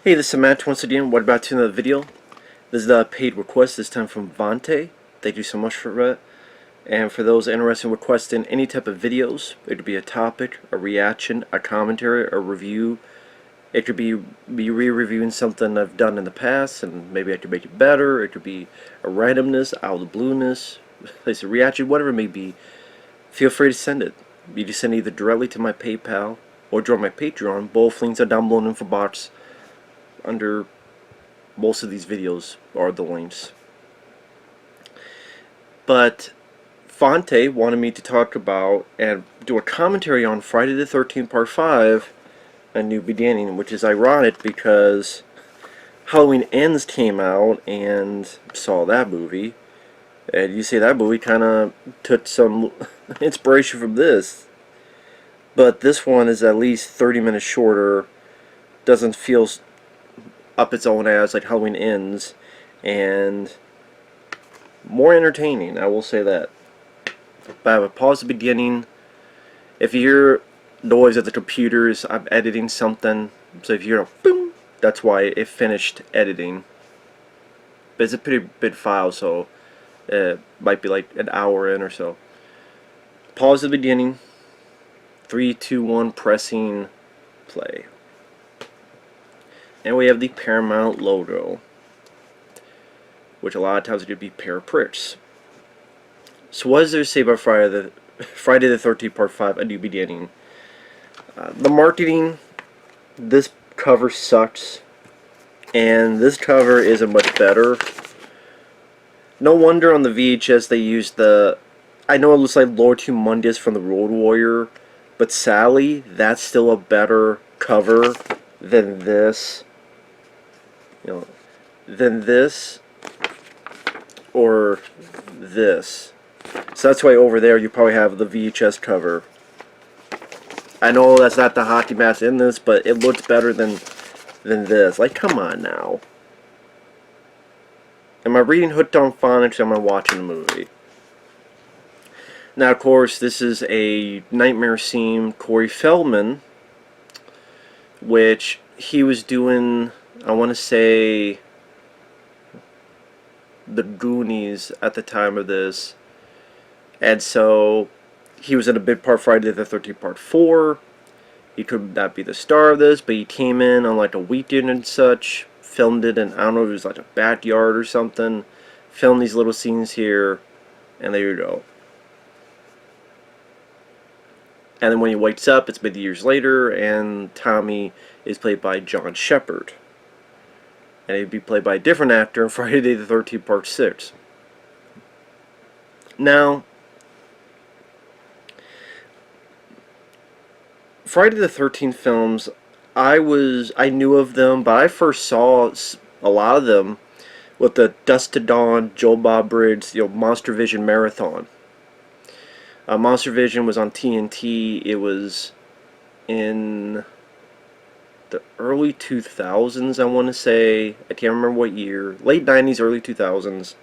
Hey, this is Matt once again. What about to another video? This is a paid request, this time from Vonte. Thank you so much for that. And for those interested in requesting any type of videos, it could be a topic, a reaction, a commentary, a review. It could be re-reviewing something I've done in the past, and maybe I could make it better. It could be a randomness, out of the blueness, place a reaction, whatever it may be. Feel free to send it. You can send it either directly to my PayPal or join my Patreon. Both links are down below in the info box. Under most of these videos are the links. But Vonte wanted me to talk about and do a commentary on Friday the 13th Part 5, A New Beginning, which is ironic because Halloween Ends came out and saw that movie. And you see that movie kind of took some inspiration from this. But this one is at least 30 minutes shorter, doesn't feel up its own ass like Halloween Ends, and more entertaining, I will say that. But I have pause the beginning. If you hear noise at the computers, I'm editing something, so if you hear a boom, that's why it finished editing. But it's a pretty big file, so it might be like an hour in or so. Pause the beginning. 3, 2, 1, pressing play. And we have the Paramount logo, which a lot of times it could be pair of pricks. So what is there to say about Friday the 13th Part 5, A New Beginning? The marketing, this cover sucks, and this cover isn't much better. No wonder on the VHS they used the, I know it looks like Lord Humongous from the Road Warrior, but Sally, that's still a better cover than this. Than this or this. So that's why over there you probably have the VHS cover. I know that's not the hockey mask in this, but it looks better than this. Like, come on now. Am I reading hooked on phonics or am I watching a movie? Now, of course, this is a Nightmare Scene Corey Feldman, which he was doing, I want to say, the Goonies at the time of this, and so he was in a big part Friday the 13th Part 4. He could not be the star of this, but he came in on like a weekend and such, filmed it in, I don't know if it was like a backyard or something, filmed these little scenes here, and there you go. And then when he wakes up, it's many years later, and Tommy is played by John Shepherd. And he'd be played by a different actor in Friday the 13th Part 6. Now, Friday the 13th films, I knew of them, but I first saw a lot of them with the Dusk to Dawn, Joe Bob Briggs, Monster Vision Marathon. Monster Vision was on TNT. It was in the early 2000s, I want to say. I can't remember what year. Late 90s, early 2000s.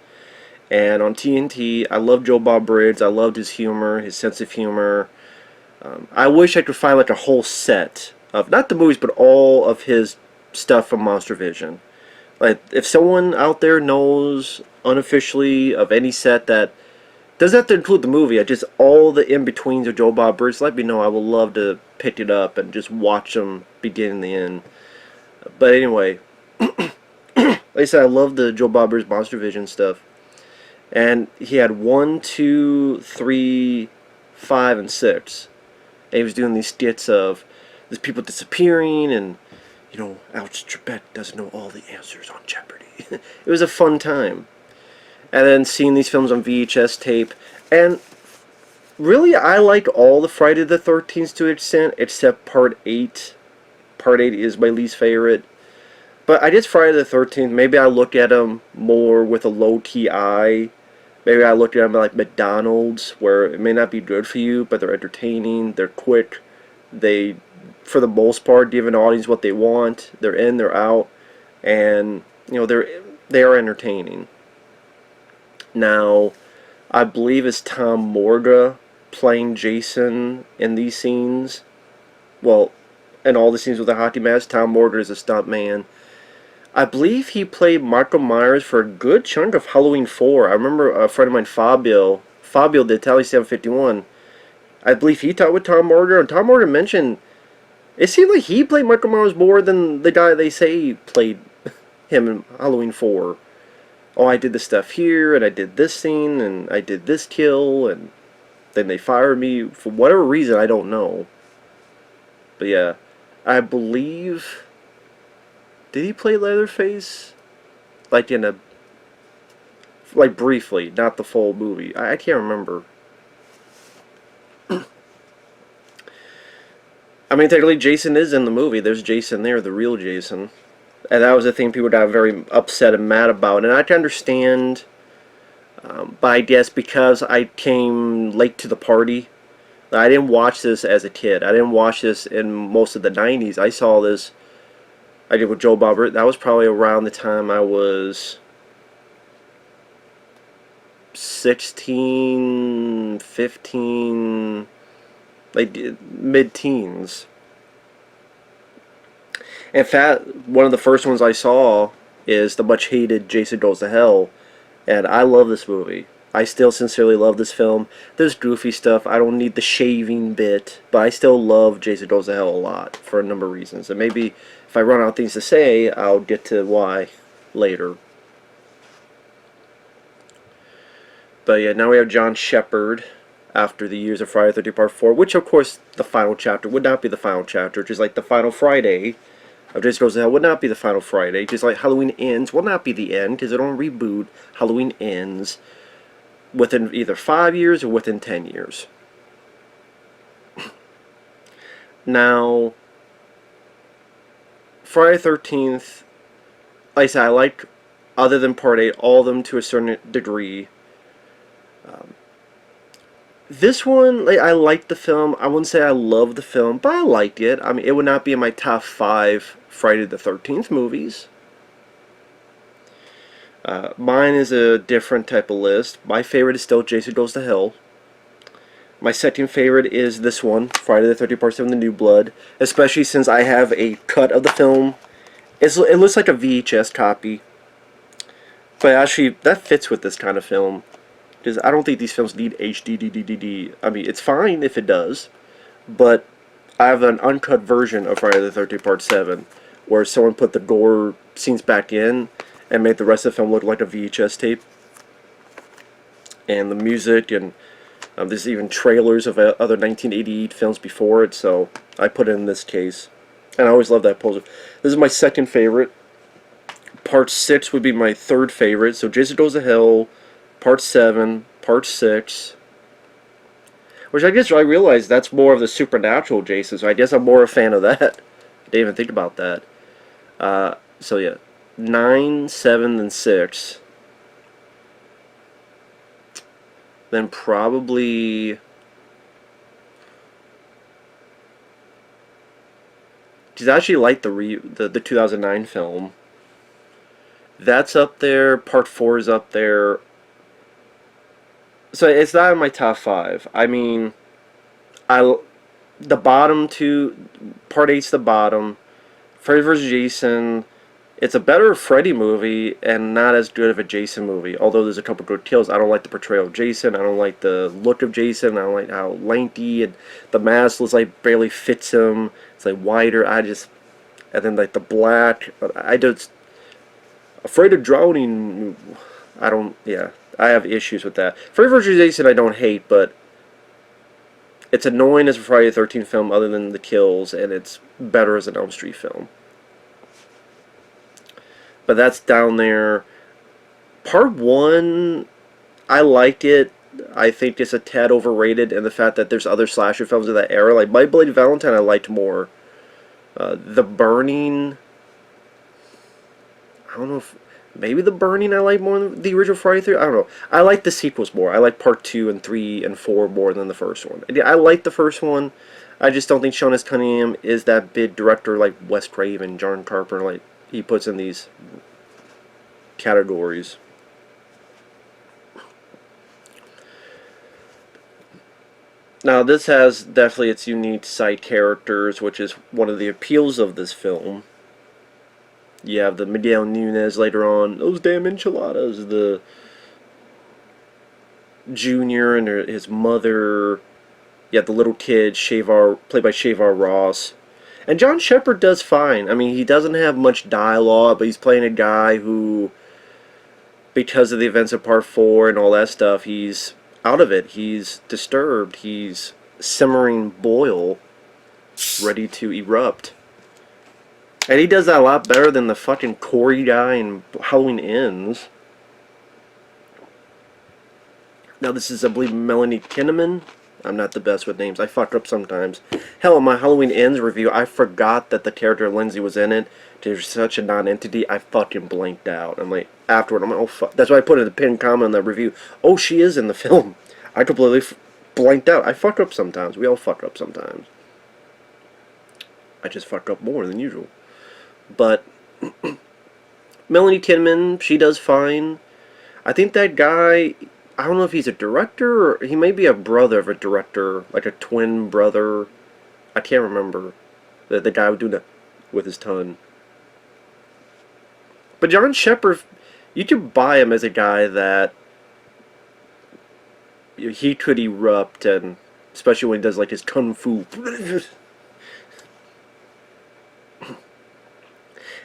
And on TNT, I loved Joe Bob Briggs. I loved his humor, his sense of humor. I wish I could find like a whole set of, not the movies, but all of his stuff from Monster Vision. Like, if someone out there knows unofficially of any set that doesn't have to include the movie, just all the in-betweens of Joe Bob Briggs, let me know. I would love to pick it up and just watch them begin and the end. But anyway, like I said, I love the Joe Bob Briggs Monster Vision stuff. And he had 1, 2, 3, 5, and 6. And he was doing these skits of there's people disappearing, and Alex Trebek doesn't know all the answers on Jeopardy. It was a fun time. And then seeing these films on VHS tape, and really I like all the Friday the 13th to an extent, except Part 8. Part 8 is my least favorite. But I guess Friday the 13th, maybe I look at them more with a low-key eye. Maybe I look at them like McDonald's, where it may not be good for you, but they're entertaining, they're quick, they, for the most part, give an audience what they want, they're in, they're out, and, they are entertaining. Now, I believe it's Tom Morga playing Jason in these scenes. Well, in all the scenes with the hockey mask, Tom Morga is a stuntman. I believe he played Michael Myers for a good chunk of Halloween 4. I remember a friend of mine, Fabio the Tally 751. I believe he talked with Tom Morgan, and Tom Morgan mentioned it seemed like he played Michael Myers more than the guy they say played him in Halloween 4. Oh, I did this stuff here, and I did this scene, and I did this kill, and then they fired me for whatever reason, I don't know. But yeah, I believe... Did he play Leatherface? Like in a... Like briefly, not the full movie. I can't remember. I mean, technically Jason is in the movie. There's Jason there, the real Jason. And that was the thing people got very upset and mad about. And I can understand, but I guess because I came late to the party, I didn't watch this as a kid. I didn't watch this in most of the 90s. I saw this, I did with Joe Bob. That was probably around the time I was 16, 15, like mid-teens. In fact, one of the first ones I saw is the much hated Jason Goes to Hell, and I love this movie. I still sincerely love this film. There's goofy stuff. I don't need the shaving bit, but I still love Jason Goes to Hell a lot for a number of reasons. And maybe if I run out of things to say, I'll get to why later. But yeah, now we have John Shepard after the years of Friday the 13th Part 4, which of course the final chapter would not be the final chapter, just like the final Friday of Jason Goes to Hell would not be the final Friday, just like Halloween Ends will not be the end, because they don't reboot. Halloween Ends within either 5 years or within 10 years. Now, Friday the 13th, like I said, I like, other than Part 8, all of them to a certain degree. This one, like, I liked the film. I wouldn't say I loved the film, but I liked it. I mean, it would not be in my top 5 Friday the 13th movies. Mine is a different type of list. My favorite is still Jason Goes to Hell. My second favorite is this one, Friday the 13th Part 7, The New Blood. Especially since I have a cut of the film. It looks like a VHS copy. But actually, that fits with this kind of film. Because I don't think these films need HD, DVD. I mean, it's fine if it does. But I have an uncut version of Friday the 13th Part 7. Where someone put the gore scenes back in and made the rest of the film look like a VHS tape. And the music, and there's even trailers of other 1988 films before it, so I put it in this case. And I always love that poster. This is my second favorite. Part 6 would be my third favorite. So Jason Goes to Hell, Part 7, Part 6. Which I guess I realize that's more of the supernatural Jason, so I guess I'm more a fan of that. I didn't even think about that. So yeah, 9, 7, and 6. Then probably... Because I actually like the 2009 film. That's up there. Part 4 is up there. So it's not in my top 5. I mean, the bottom two, Part 8's the bottom. Freddy vs. Jason, it's a better Freddy movie and not as good of a Jason movie. Although there's a couple good kills. I don't like the portrayal of Jason. I don't like the look of Jason. I don't like how lengthy and the mask looks like barely fits him. It's like wider. And then like the black. I just Afraid of Drowning. I have issues with that. Freddy vs. Jason I don't hate, but it's annoying as a Friday the 13th film other than the kills, and it's better as an Elm Street film. But that's down there. Part 1, I liked it. I think it's a tad overrated in the fact that there's other slasher films of that era. Like My Bloody Valentine I liked more. The Burning, I don't know if... Maybe The Burning I like more than the original Friday 3. I don't know. I like the sequels more. I like Part 2 and 3 and 4 more than the first one. I like the first one. I just don't think Sean S. Cunningham is that big director like Wes Craven, John Carpenter, like he puts in these categories. Now this has definitely its unique side characters, which is one of the appeals of this film. You have the Miguel Nunez later on. Those damn enchiladas. The Junior and his mother. Yeah, the little kid, Shavar, played by Shavar Ross. And John Shepard does fine. I mean, he doesn't have much dialogue, but he's playing a guy who, because of the events of Part 4 and all that stuff, he's out of it. He's disturbed. He's simmering boil, ready to erupt. And he does that a lot better than the fucking Corey guy in Halloween Ends. Now this is, I believe, Melanie Kinnaman. I'm not the best with names. I fuck up sometimes. Hell, in my Halloween Ends review, I forgot that the character Lindsay was in it. There's such a non-entity, I fucking blanked out. I'm like, afterward, I'm like, oh fuck. That's why I put in the pinned comment on that review. Oh, she is in the film. I completely blanked out. I fuck up sometimes. We all fuck up sometimes. I just fuck up more than usual. But Melanie Kinnaman, she does fine. I think that guy, I don't know if he's a director or he may be a brother of a director, like a twin brother. I can't remember. The guy would do that with his tongue. But John Shepard, you could buy him as a guy that he could erupt, and especially when he does like his kung fu.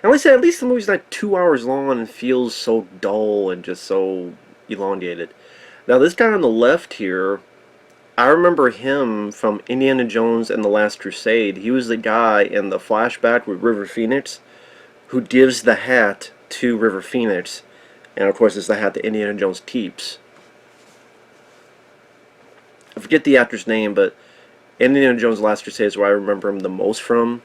And like I said, at least the movie's not 2 hours long and feels so dull and just so elongated. Now this guy on the left here, I remember him from Indiana Jones and the Last Crusade. He was the guy in the flashback with River Phoenix who gives the hat to River Phoenix. And of course it's the hat that Indiana Jones keeps. I forget the actor's name, but Indiana Jones' Last Crusade is where I remember him the most from.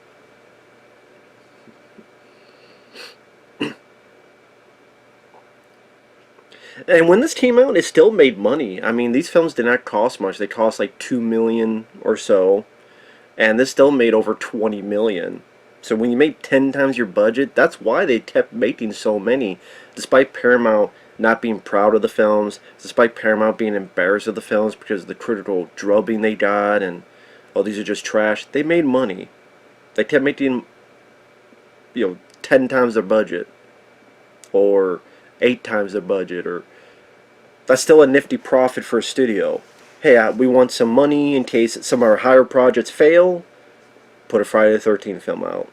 And when this came out, it still made money. I mean, these films did not cost much. They cost like $2 million or so. And this still made over $20 million. So when you make 10 times your budget, that's why they kept making so many. Despite Paramount not being proud of the films, despite Paramount being embarrassed of the films because of the critical drubbing they got and, oh, these are just trash, they made money. They kept making, 10 times their budget. Or 8 times their budget, or that's still a nifty profit for a studio. Hey, we want some money in case some of our higher projects fail. Put a Friday the 13th film out.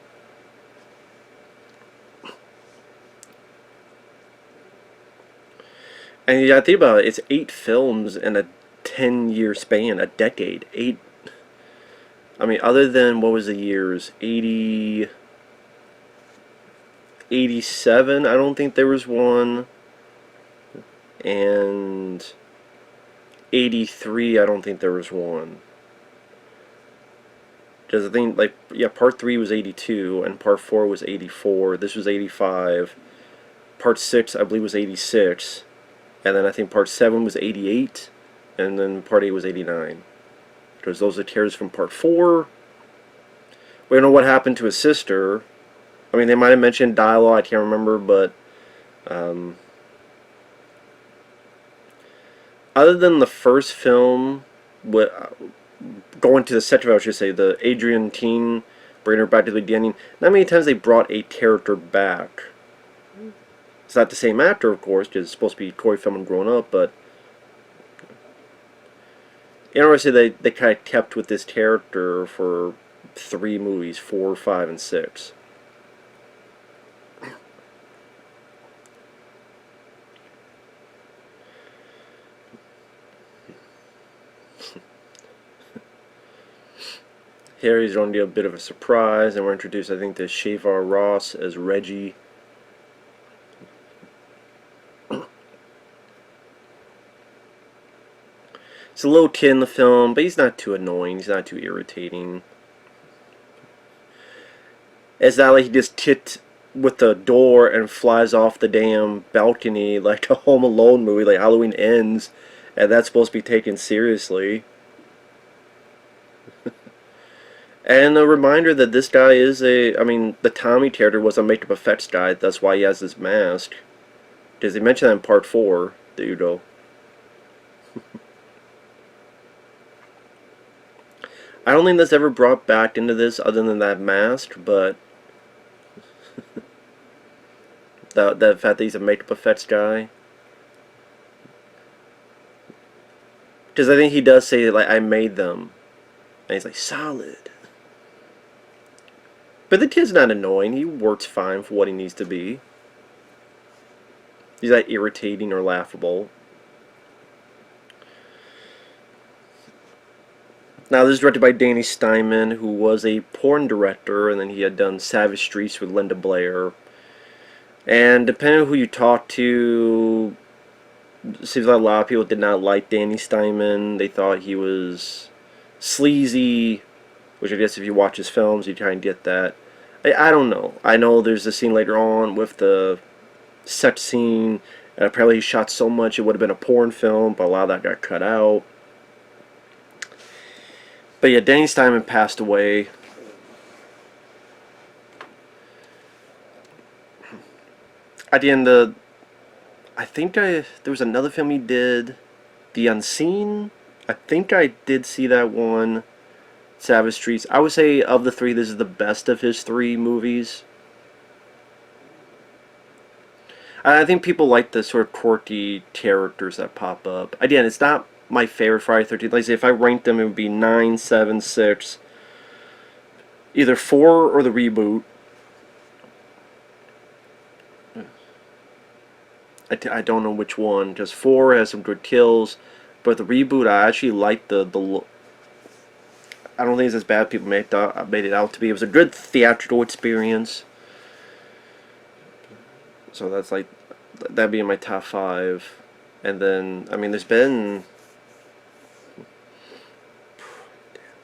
And you gotta think about it, it's 8 films in a 10-year span, a decade. 8. I mean, other than, what was the years? 80... 87, I don't think there was one. And 83, I don't think there was one. Because I think, like, yeah, Part 3 was 82, and Part 4 was 84. This was 85. Part 6, I believe, was 86. And then I think Part 7 was 88. And then Part 8 was 89. Because those are tears from Part 4. We don't know what happened to his sister. I mean, they might have mentioned dialogue, I can't remember, but other than the first film, going to the second film, I should say, the Adrian teen, bringing her back to the beginning, not many times they brought a character back. It's not the same actor, of course, because it's supposed to be Corey Feldman growing up, but interestingly, they kind of kept with this character for 3 movies, 4, 5, and 6. Here he's going to be a bit of a surprise, and we're introduced, I think, to Shavar Ross as Reggie. He's a little kid in the film, but he's not too annoying, he's not too irritating. It's not like he just kicked with the door and flies off the damn balcony like a Home Alone movie, like Halloween Ends, and that's supposed to be taken seriously. And a reminder that this guy is I mean, the Tommy character was a makeup effects guy, that's why he has this mask. Because they mentioned that in Part 4, there you go. I don't think that's ever brought back into this other than that mask, but The fact that he's a makeup effects guy. Because I think he does say, like, I made them. And he's like, solid. But the kid's not annoying. He works fine for what he needs to be. He's not irritating or laughable. Now, this is directed by Danny Steinmann, who was a porn director, and then he had done Savage Streets with Linda Blair. And depending on who you talk to, it seems like a lot of people did not like Danny Steinmann. They thought he was sleazy, which I guess if you watch his films, you try and get that. I don't know. I know there's a scene later on with the sex scene, and apparently he shot so much it would have been a porn film, but a lot of that got cut out. But yeah, Danny Steinmann passed away. At the end of, there was another film he did, The Unseen. I think I did see that one. Savage Streets. I would say of the three, this is the best of his three movies. I think people like the sort of quirky characters that pop up. Again, it's not my favorite Friday the 13th. Like I say, if I ranked them, it would be 9, 7, 6. Either 4 or the reboot. I don't know which one. Just 4 has some good kills, but the reboot, I actually like the I don't think it's as bad as people made it out to be. It was a good theatrical experience. So that's like, that'd be in my top 5. And then, I mean, there's been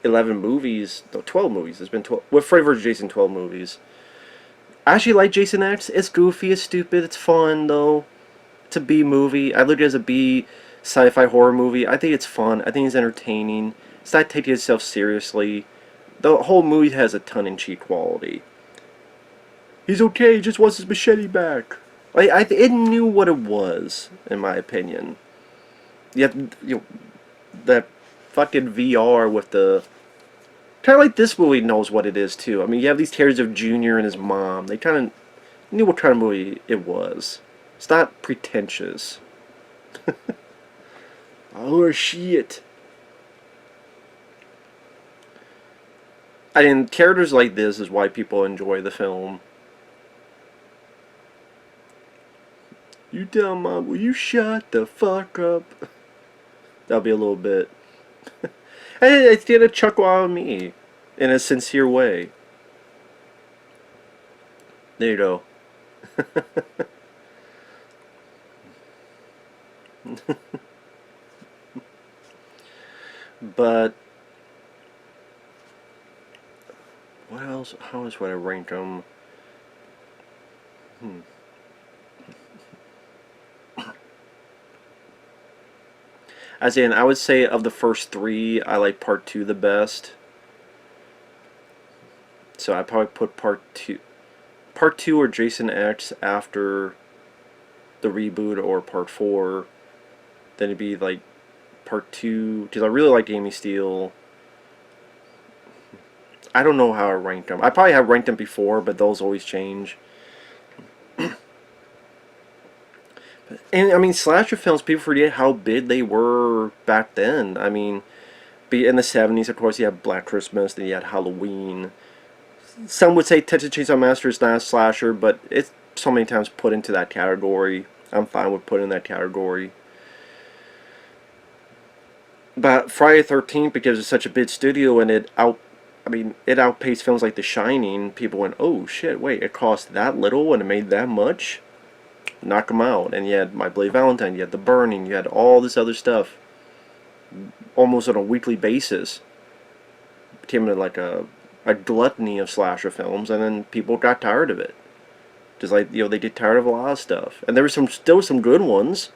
11 movies, no, 12 movies. There's been 12, with Freddy vs. Jason, 12 movies. I actually like Jason X. It's goofy, it's stupid, it's fun, though. It's a B movie. I look at it as a B sci-fi horror movie. I think it's fun. I think it's entertaining. It's not taking itself seriously. The whole movie has a tongue-in-cheek quality. He's okay, he just wants his machete back. Like, it knew what it was, in my opinion. Yet, you know, that fucking VR with the... Kind of like this movie knows what it is, too. I mean, you have these characters of Junior and his mom. They kind of knew what kind of movie it was. It's not pretentious. Oh, shit. I mean, characters like this is why people enjoy the film. You tell Mom, will you shut the fuck up? That'll be a little bit. And it's gonna chuckle out of me in a sincere way. There you go. But what else? How else would I rank them? As in, I would say of the first 3, I like part 2 the best. So I probably put part 2 or Jason X after the reboot, or part 4. Then it'd be like part 2, because I really like Amy Steele. I don't know how I ranked them. I probably have ranked them before, but those always change. And I mean, slasher films, people forget how big they were back then. I mean, in the 70s, of course, you had Black Christmas, then you had Halloween. Some would say Texas Chainsaw Massacre is not a slasher, but it's so many times put into that category. I'm fine with putting in that category. But Friday the 13th, because it's such a big studio and it outpaced films like The Shining, people went, oh shit, wait, it cost that little and it made that much? Knock them out. And you had My Bloody Valentine, you had The Burning, you had all this other stuff almost on a weekly basis. It became like a gluttony of slasher films, and then people got tired of it. Just like, you know, they get tired of a lot of stuff. And there were still some good ones.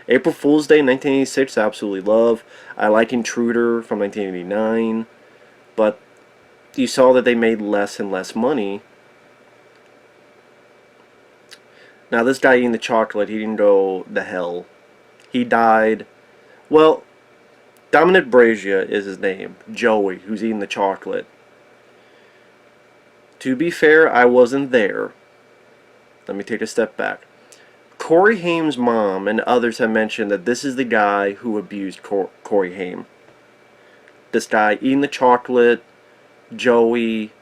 April Fool's Day 1986, I absolutely love. I like Intruder from 1989. But you saw that they made less and less money. Now, this guy eating the chocolate, he didn't go the hell. He died. Well, Dominic Brazia is his name. Joey, who's eating the chocolate. To be fair, I wasn't there. let me take a step back. Corey Haim's mom and others have mentioned that this is the guy who abused Corey Haim. This guy eating the chocolate, Joey,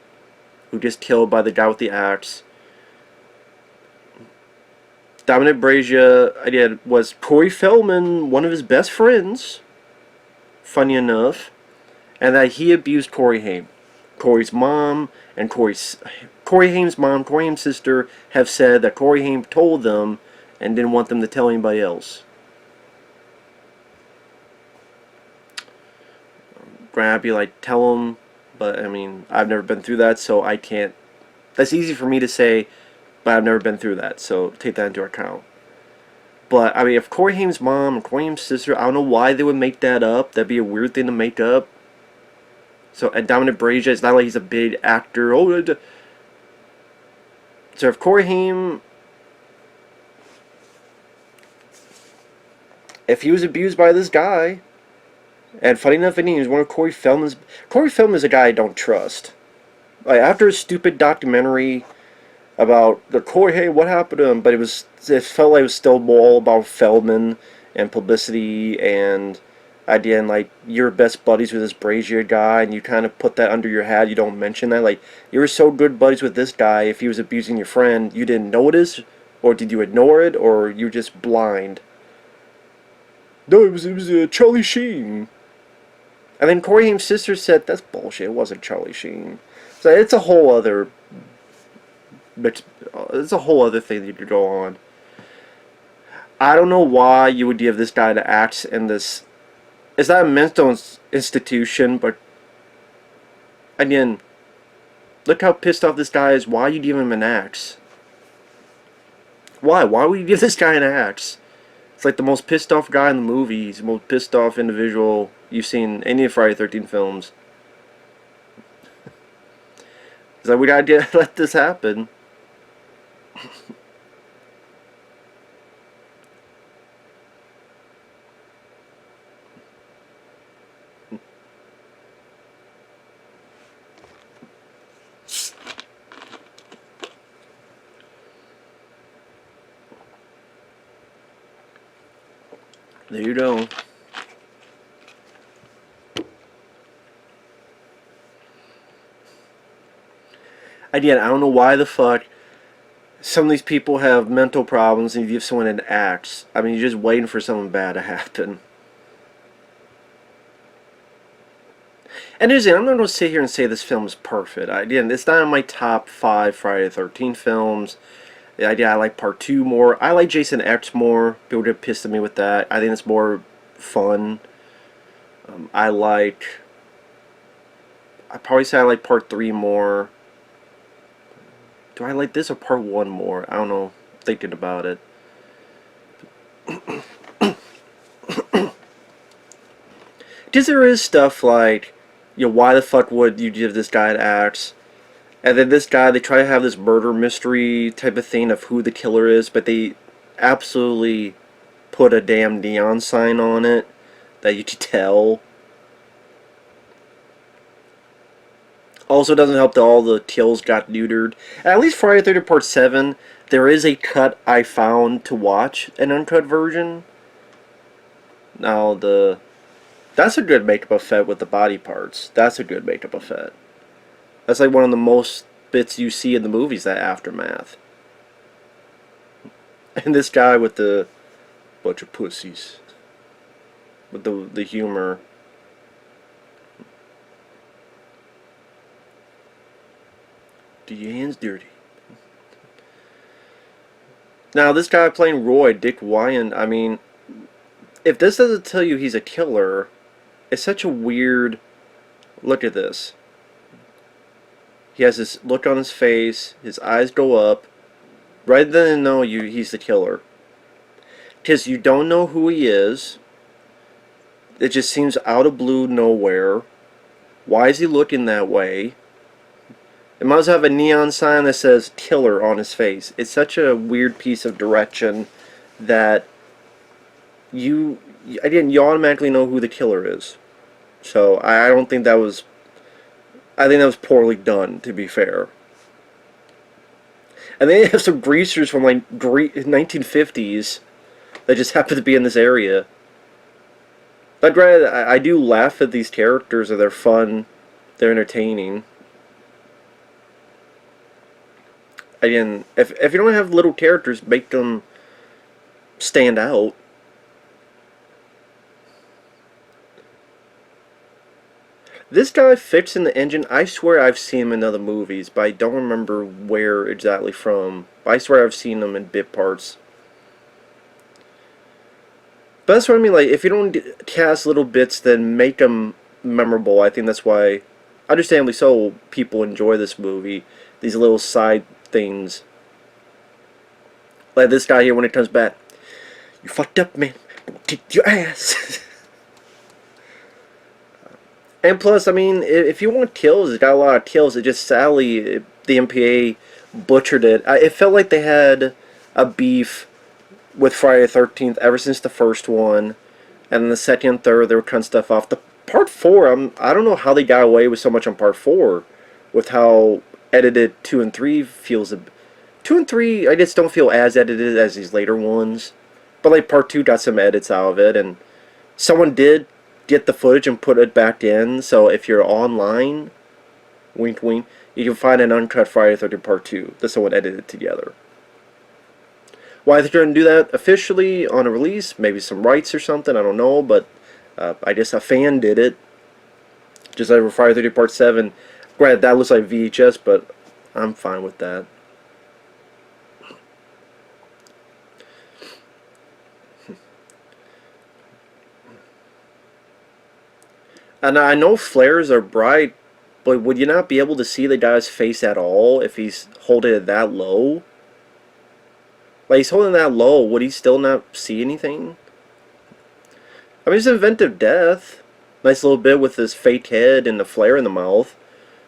who gets killed by the guy with the axe. Dominic Brazia, again, was Corey Feldman, one of his best friends, funny enough, and that he abused Corey Haim. Corey's mom and Corey Haim's mom, Corey Haim's sister, have said that Corey Haim told them and didn't want them to tell anybody else. Granted, I'd be like, tell them, but I mean, I've never been through that, so I can't. That's easy for me to say, but I've never been through that, so take that into account. But, I mean, if Corey Haim's mom and Corey Haim's sister, I don't know why they would make that up. That'd be a weird thing to make up. So, and Dominic Brazia, it's not like he's a big actor. So if Corey Haim, if he was abused by this guy, and funny enough, he was one of Corey Feldman's. Corey Feldman is a guy I don't trust. Like, after a stupid documentary about the Corey Haim, what happened to him, but it felt like it was still all about Feldman and publicity, and again, like, you're best buddies with this Brazier guy, and you kind of put that under your hat, you don't mention that, like, you were so good buddies with this guy, if he was abusing your friend, you didn't notice, or did you ignore it, or you were just blind? No, it was Charlie Sheen. And then Corey Haim's sister said, that's bullshit, it wasn't Charlie Sheen. So it's a whole other thing that you could go on. I don't know why you would give this guy the axe in this. It's not a mental institution, but again, look how pissed off this guy is. Why you give him an axe? Why? Why would you give this guy an axe? It's like the most pissed off guy in the movie. He's the most pissed off individual you've seen in any of Friday the 13th films. It's like, we gotta let this happen. There you go. Again, I don't know why the fuck some of these people have mental problems and you give someone an axe. I mean, you're just waiting for something bad to happen. And I'm not going to sit here and say this film is perfect. Again, it's not in my top 5 Friday the 13th films. The idea I like part 2 more. I like Jason X more. People get pissed at me with that. I think it's more fun. I'd probably say I like part 3 more. Do I like this or part 1 more? I don't know. Thinking about it. Because there is stuff like, you know, why the fuck would you give this guy an axe? And then this guy, they try to have this murder mystery type of thing of who the killer is, but they absolutely put a damn neon sign on it that you could tell. Also, doesn't help that all the kills got neutered. At least Friday the 13th Part 7, there is a cut I found to watch, an uncut version. Now, that's a good makeup effect with the body parts. That's a good makeup effect. That's like one of the most bits you see in the movies, that aftermath. And this guy with the bunch of pussies. With the humor. Do your hands dirty. Now, this guy playing Roy, Dick Wyand, I mean, if this doesn't tell you he's a killer, it's such a weird... Look at this. He has this look on his face, his eyes go up. Right then and know he's the killer. Because you don't know who he is. It just seems out of blue nowhere. Why is he looking that way? It might as well have a neon sign that says killer on his face. It's such a weird piece of direction that you automatically know who the killer is. So I don't think that was... I think that was poorly done, to be fair. And they have some greasers from like 1950s that just happen to be in this area. But granted, I do laugh at these characters, and they're fun, they're entertaining. Again, if you don't have little characters, make them stand out. This guy fixing the engine, I swear I've seen him in other movies, but I don't remember where exactly from. But I swear I've seen him in bit parts. But that's what I mean, like, if you don't cast little bits, then make them memorable. I think that's why, understandably so, people enjoy this movie. These little side things. Like this guy here when he comes back. You fucked up, man. Don't kick your ass. And plus, I mean, if you want kills, it's got a lot of kills. It just sadly, the MPA butchered it. It felt like they had a beef with Friday the 13th ever since the first one. And then the second and third, they were cutting stuff off. The part 4, I don't know how they got away with so much on part 4. With how edited 2 and 3 feels. 2 and 3, I just don't feel as edited as these later ones. But like part 2 got some edits out of it. And someone did get the footage and put it back in, so if you're online, wink wink, you can find an uncut Friday the 13th Part 2 that someone edited together. Why they're going to do that officially on a release, maybe some rights or something, I don't know, but I guess a fan did it. Just like Friday the 13th Part 7. Granted, that looks like VHS, but I'm fine with that. And I know flares are bright, but would you not be able to see the guy's face at all if he's holding it that low? Like, he's holding it that low, would he still not see anything? I mean, it's inventive death. Nice little bit with this fake head and the flare in the mouth.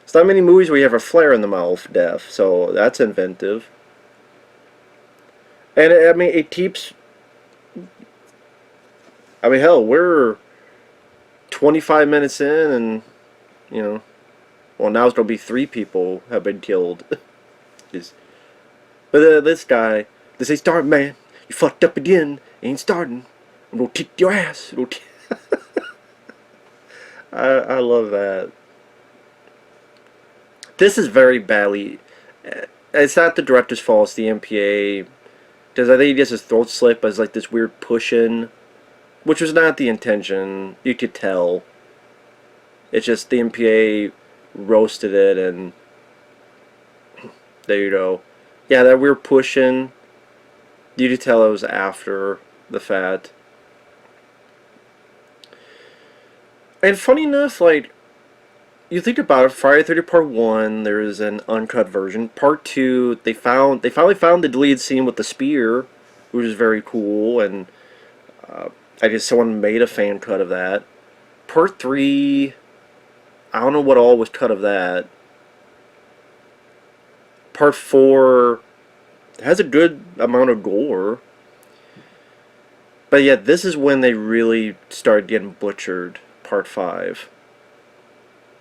It's not many movies where you have a flare in the mouth death, so that's inventive. And, I mean, it keeps... I mean, hell, we're 25 minutes in, and, you know, well, now it's going to be 3 people have been killed. But this guy, they say, start, man. You fucked up again. Ain't starting. I'm going to kick your ass. I love that. This is very badly... It's not the director's fault, it's the MPA. Because I think he gets his throat slit as like this weird push-in. Which was not the intention. You could tell. It's just the MPA roasted it, and there you go. Yeah, that weird push-in. You could tell it was after the fact. And funny enough, like, you think about it, Friday the 13th Part 1, there is an uncut version. Part 2, they finally found the deleted scene with the spear, which is very cool, and I guess someone made a fan cut of that. Part 3, I don't know what all was cut of that. Part 4 has a good amount of gore. But yeah, this is when they really started getting butchered, Part 5.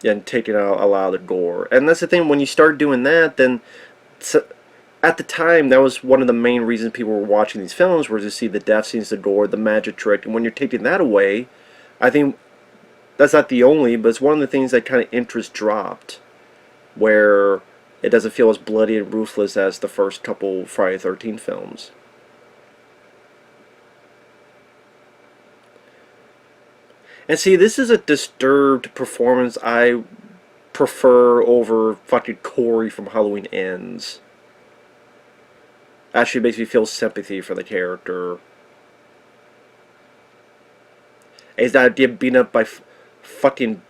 And taking out a lot of the gore. And that's the thing, when you start doing that, then... At the time, that was one of the main reasons people were watching these films, was to see the death scenes, the gore, the magic trick. And when you're taking that away, I think that's not the only, but it's one of the things that kind of interest dropped. Where it doesn't feel as bloody and ruthless as the first couple Friday the 13th films. And see, this is a disturbed performance I prefer over fucking Corey from Halloween Ends. Actually makes me feel sympathy for the character. And he's not getting beaten up by fucking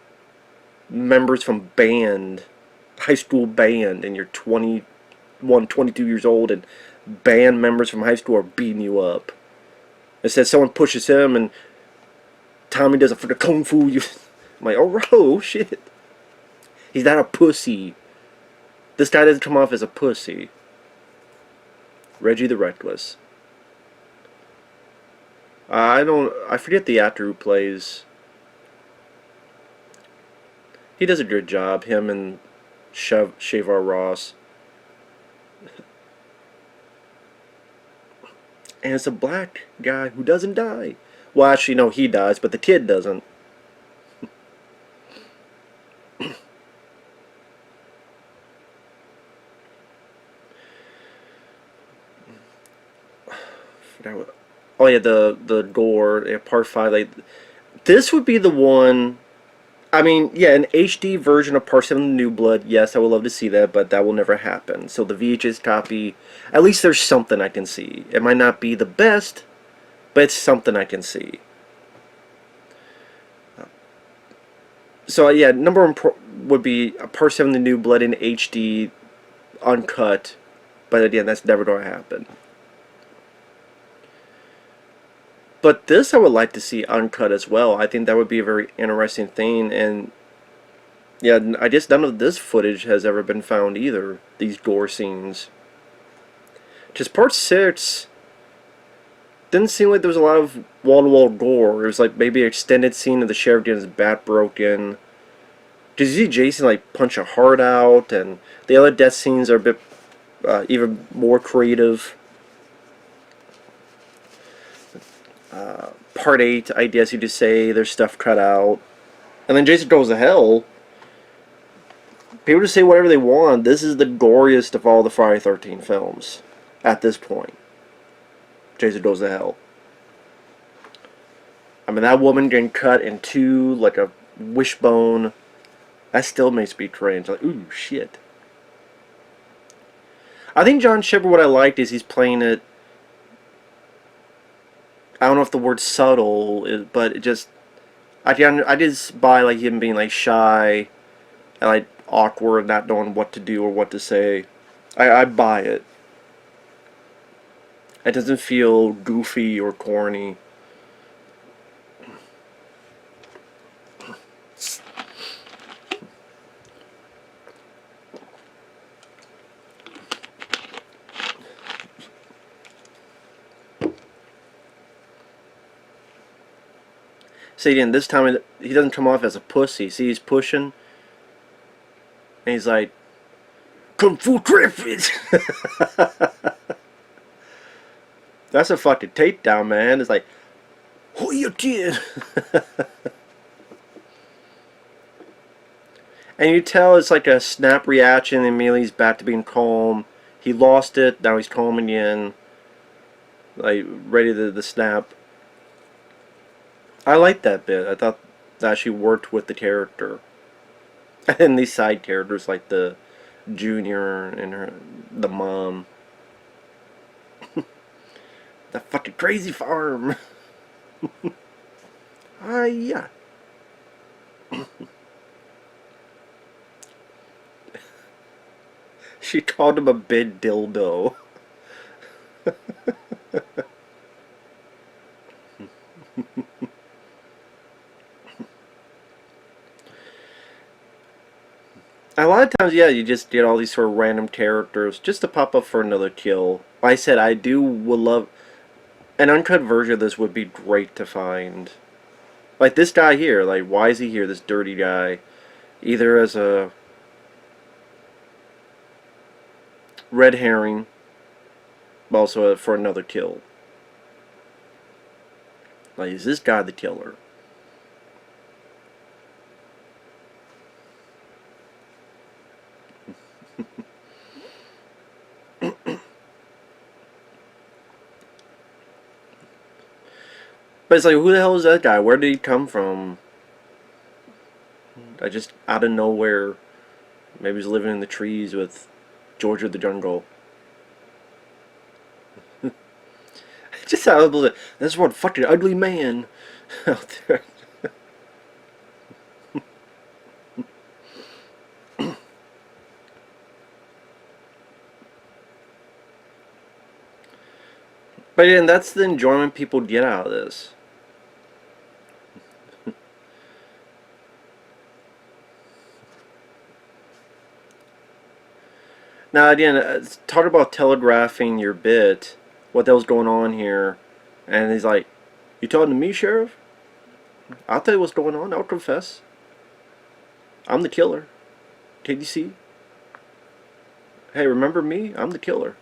members from band, high school band, and you're 21, 22 years old, and band members from high school are beating you up. Instead, someone pushes him, and Tommy does it for the kung fu. I'm like, oh shit. He's not a pussy. This guy doesn't come off as a pussy. Reggie the Reckless. I forget the actor who plays. He does a good job, him and Shavar Ross. And it's a black guy who doesn't die. Well, actually, no, he dies, but the kid doesn't. Oh yeah, the gore, yeah, part 5. Like, this would be the one. I mean, yeah, an HD version of Part 7 of the New Blood, yes, I would love to see that, but that will never happen. So the VHS copy, at least there's something I can see. It might not be the best, but it's something I can see. So yeah, number one would be Part 7 of the New Blood in HD, uncut, but again, that's never going to happen. But this I would like to see uncut as well. I think that would be a very interesting thing, and yeah, I guess none of this footage has ever been found either, these gore scenes. Just Part 6 didn't seem like there was a lot of wall-to-wall gore. It was like maybe an extended scene of the sheriff getting his bat broken. Did you see Jason like punch a heart out? And the other death scenes are a bit even more creative. Part 8, I guess you just say there's stuff cut out. And then Jason Goes to Hell. People just say whatever they want. This is the goriest of all the Friday 13 films at this point. Jason Goes to Hell. I mean, that woman getting cut in two like a wishbone, that still makes me cringe. Like, ooh, shit. I think John Shepard, what I liked is he's playing it, I don't know if the word subtle is, but it just, I just buy like him being like shy and like awkward, not knowing what to do or what to say. I buy it. It doesn't feel goofy or corny. See, again, this time he doesn't come off as a pussy. See, he's pushing, and he's like, Kung Fu Griffith! That's a fucking takedown, man. It's like, who you kid? And you tell it's like a snap reaction, and immediately he's back to being calm. He lost it, now he's calm again. Like, ready to snap. I liked that bit. I thought that actually worked with the character. And these side characters like the Junior and the mom. The fucking crazy farm. Yeah. She called him a big dildo. A lot of times, yeah, you just get all these sort of random characters just to pop up for another kill. Like I said, would love an uncut version of this would be great to find. Like this guy here, like why is he here? This dirty guy, either as a red herring, but also for another kill. Like, is this guy the killer? But it's like, who the hell is that guy? Where did he come from? I just, out of nowhere, maybe he's living in the trees with George of the Jungle. Just sounds like, this one fucking ugly man out there. But again, that's the enjoyment people get out of this. Now again, talk about telegraphing your bit, what the hell's going on here, and he's like, "You talking to me, Sheriff? I'll tell you what's going on. I'll confess. I'm the killer. Can you see? Hey, remember me? I'm the killer."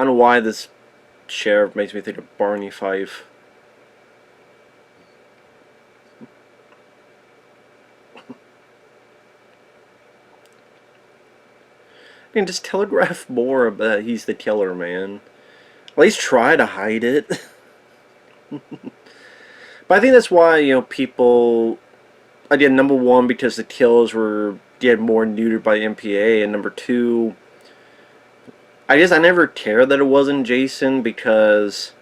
don't know why this sheriff makes me think of Barney Fife. I mean, just telegraph more about he's the killer, man. At least try to hide it. But I think that's why, people... Again, number one, because the kills were more neutered by MPA, and number two, I guess I never cared that it wasn't Jason, because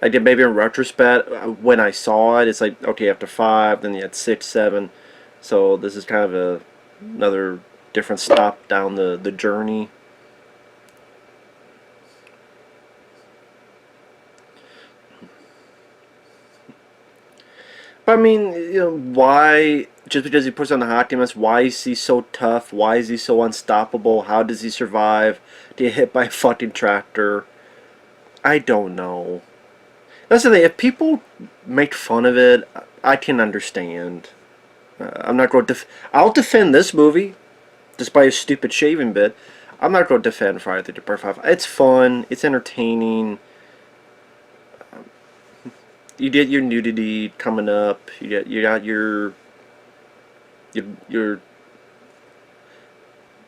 I did maybe in retrospect, when I saw it, it's like, okay, after 5, then you had 6, 7, so this is kind of another different stop down the journey. But I mean, why, just because he puts on the hockey mask, why is he so tough? Why is he so unstoppable? How does he survive to get hit by a fucking tractor? I don't know. That's the thing, if people make fun of it, I can understand. I'm not going to... I'll defend this movie, despite a stupid shaving bit. I'm not going to defend Friday the 13th Part 5. It's fun, it's entertaining. You get your nudity coming up. You got your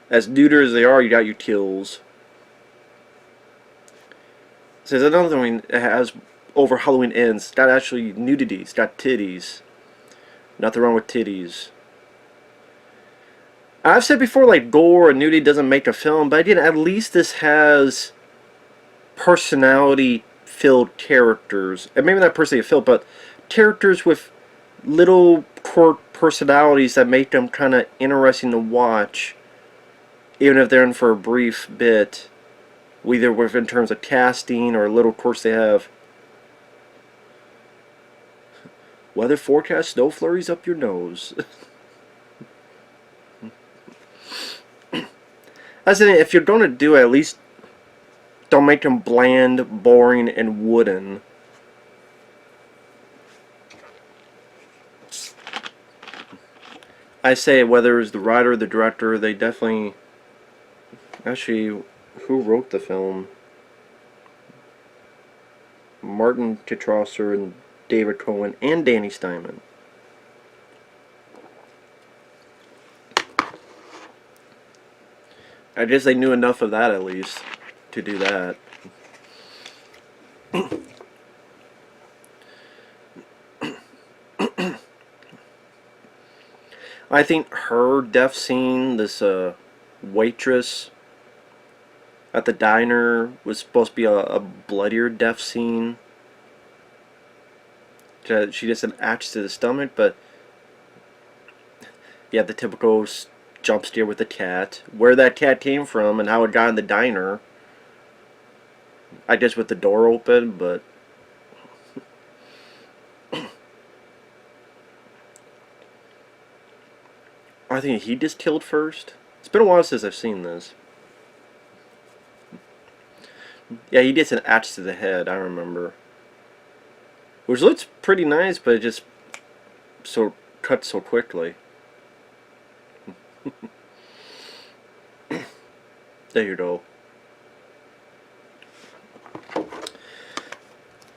as neuter as they are, you got your kills. So there's another one that has over Halloween Ends. It's got actually nudity. It's got titties. Nothing wrong with titties. I've said before, like, gore and nudity doesn't make a film, but again, at least this has personality-filled characters, and maybe not personality-filled, but characters with little core personalities that make them kind of interesting to watch, even if they're in for a brief bit, either with in terms of casting or little quirks they have. Weather forecast, snow flurries up your nose. As in, if you're going to do it, at least don't make them bland, boring, and wooden. I say whether it's the writer or the director, they definitely... Actually, who wrote the film? Martin Titrosser and David Cohen and Danny Steinmann. I guess they knew enough of that, at least, to do that. I think her death scene, this waitress at the diner, was supposed to be a bloodier death scene. She just an axe to the stomach, but yeah, the typical jump scare with the cat. Where that cat came from and how it got in the diner. I guess with the door open, but I think he just killed first. It's been a while since I've seen this. Yeah, he gets an axe to the head, I remember. Which looks pretty nice, but it just cut so quickly. There you go.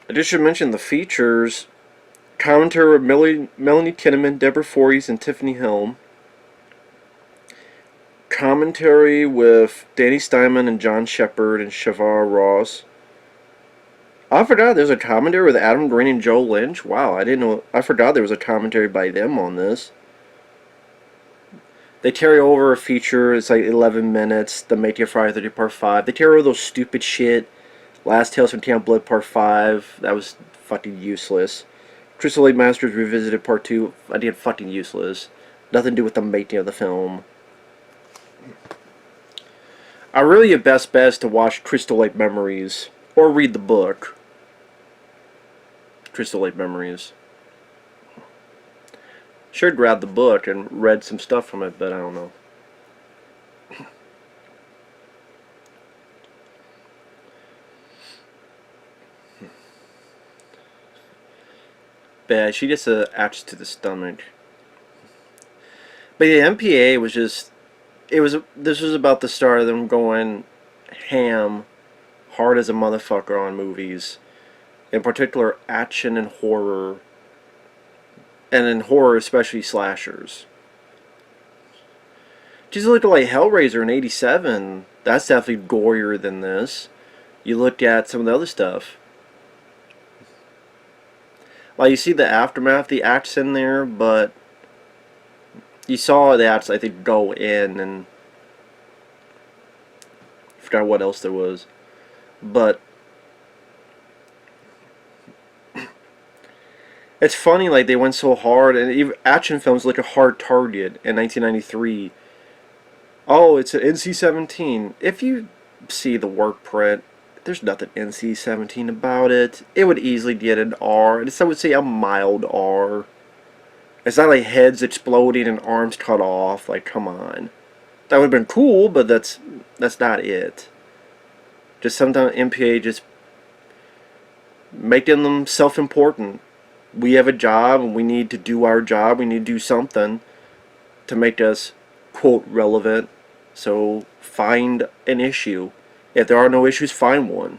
I just should mention the features. Commentary with Melanie Kinnaman, Deborah Voorhees, and Tiffany Helm. Commentary with Danny Steinmann and John Shepard and Shavar Ross. I forgot there's a commentary with Adam Green and Joe Lynch. Wow, I didn't know. I forgot there was a commentary by them on this. They carry over a feature. It's like 11 minutes. The Make It Friday 30 Part 5. They carry over those stupid shit. Last Tales from Camp Blood Part 5. That was fucking useless. Crystal Lake Masters Revisited Part 2. Again, fucking useless. Nothing to do with the making of the film. I really your best bet is to watch Crystal Lake Memories. Or read the book. Crystal Lake Memories. Should grab the book and read some stuff from it, but I don't know. Bad. She gets an axe to the stomach. But the MPA was just... This was about the start of them going... ham, hard as a motherfucker on movies. In particular, action and horror. And in horror, especially slashers. Just look at like Hellraiser in '87. That's definitely gorier than this. You look at some of the other stuff. Like you see the aftermath, the act's in there, but you saw the acts, I think, go in, and I forgot what else there was. But it's funny, like they went so hard, and even action films like a hard target in 1993. Oh, it's an NC-17. If you see the work print, there's nothing NC-17 about it. It would easily get an R. I would say a mild R. It's not like heads exploding and arms cut off. Like, come on. That would have been cool, but that's not it. Just sometimes MPA just making them self-important. We have a job, and we need to do our job. We need to do something to make us, quote, relevant. So find an issue. If there are no issues, find one.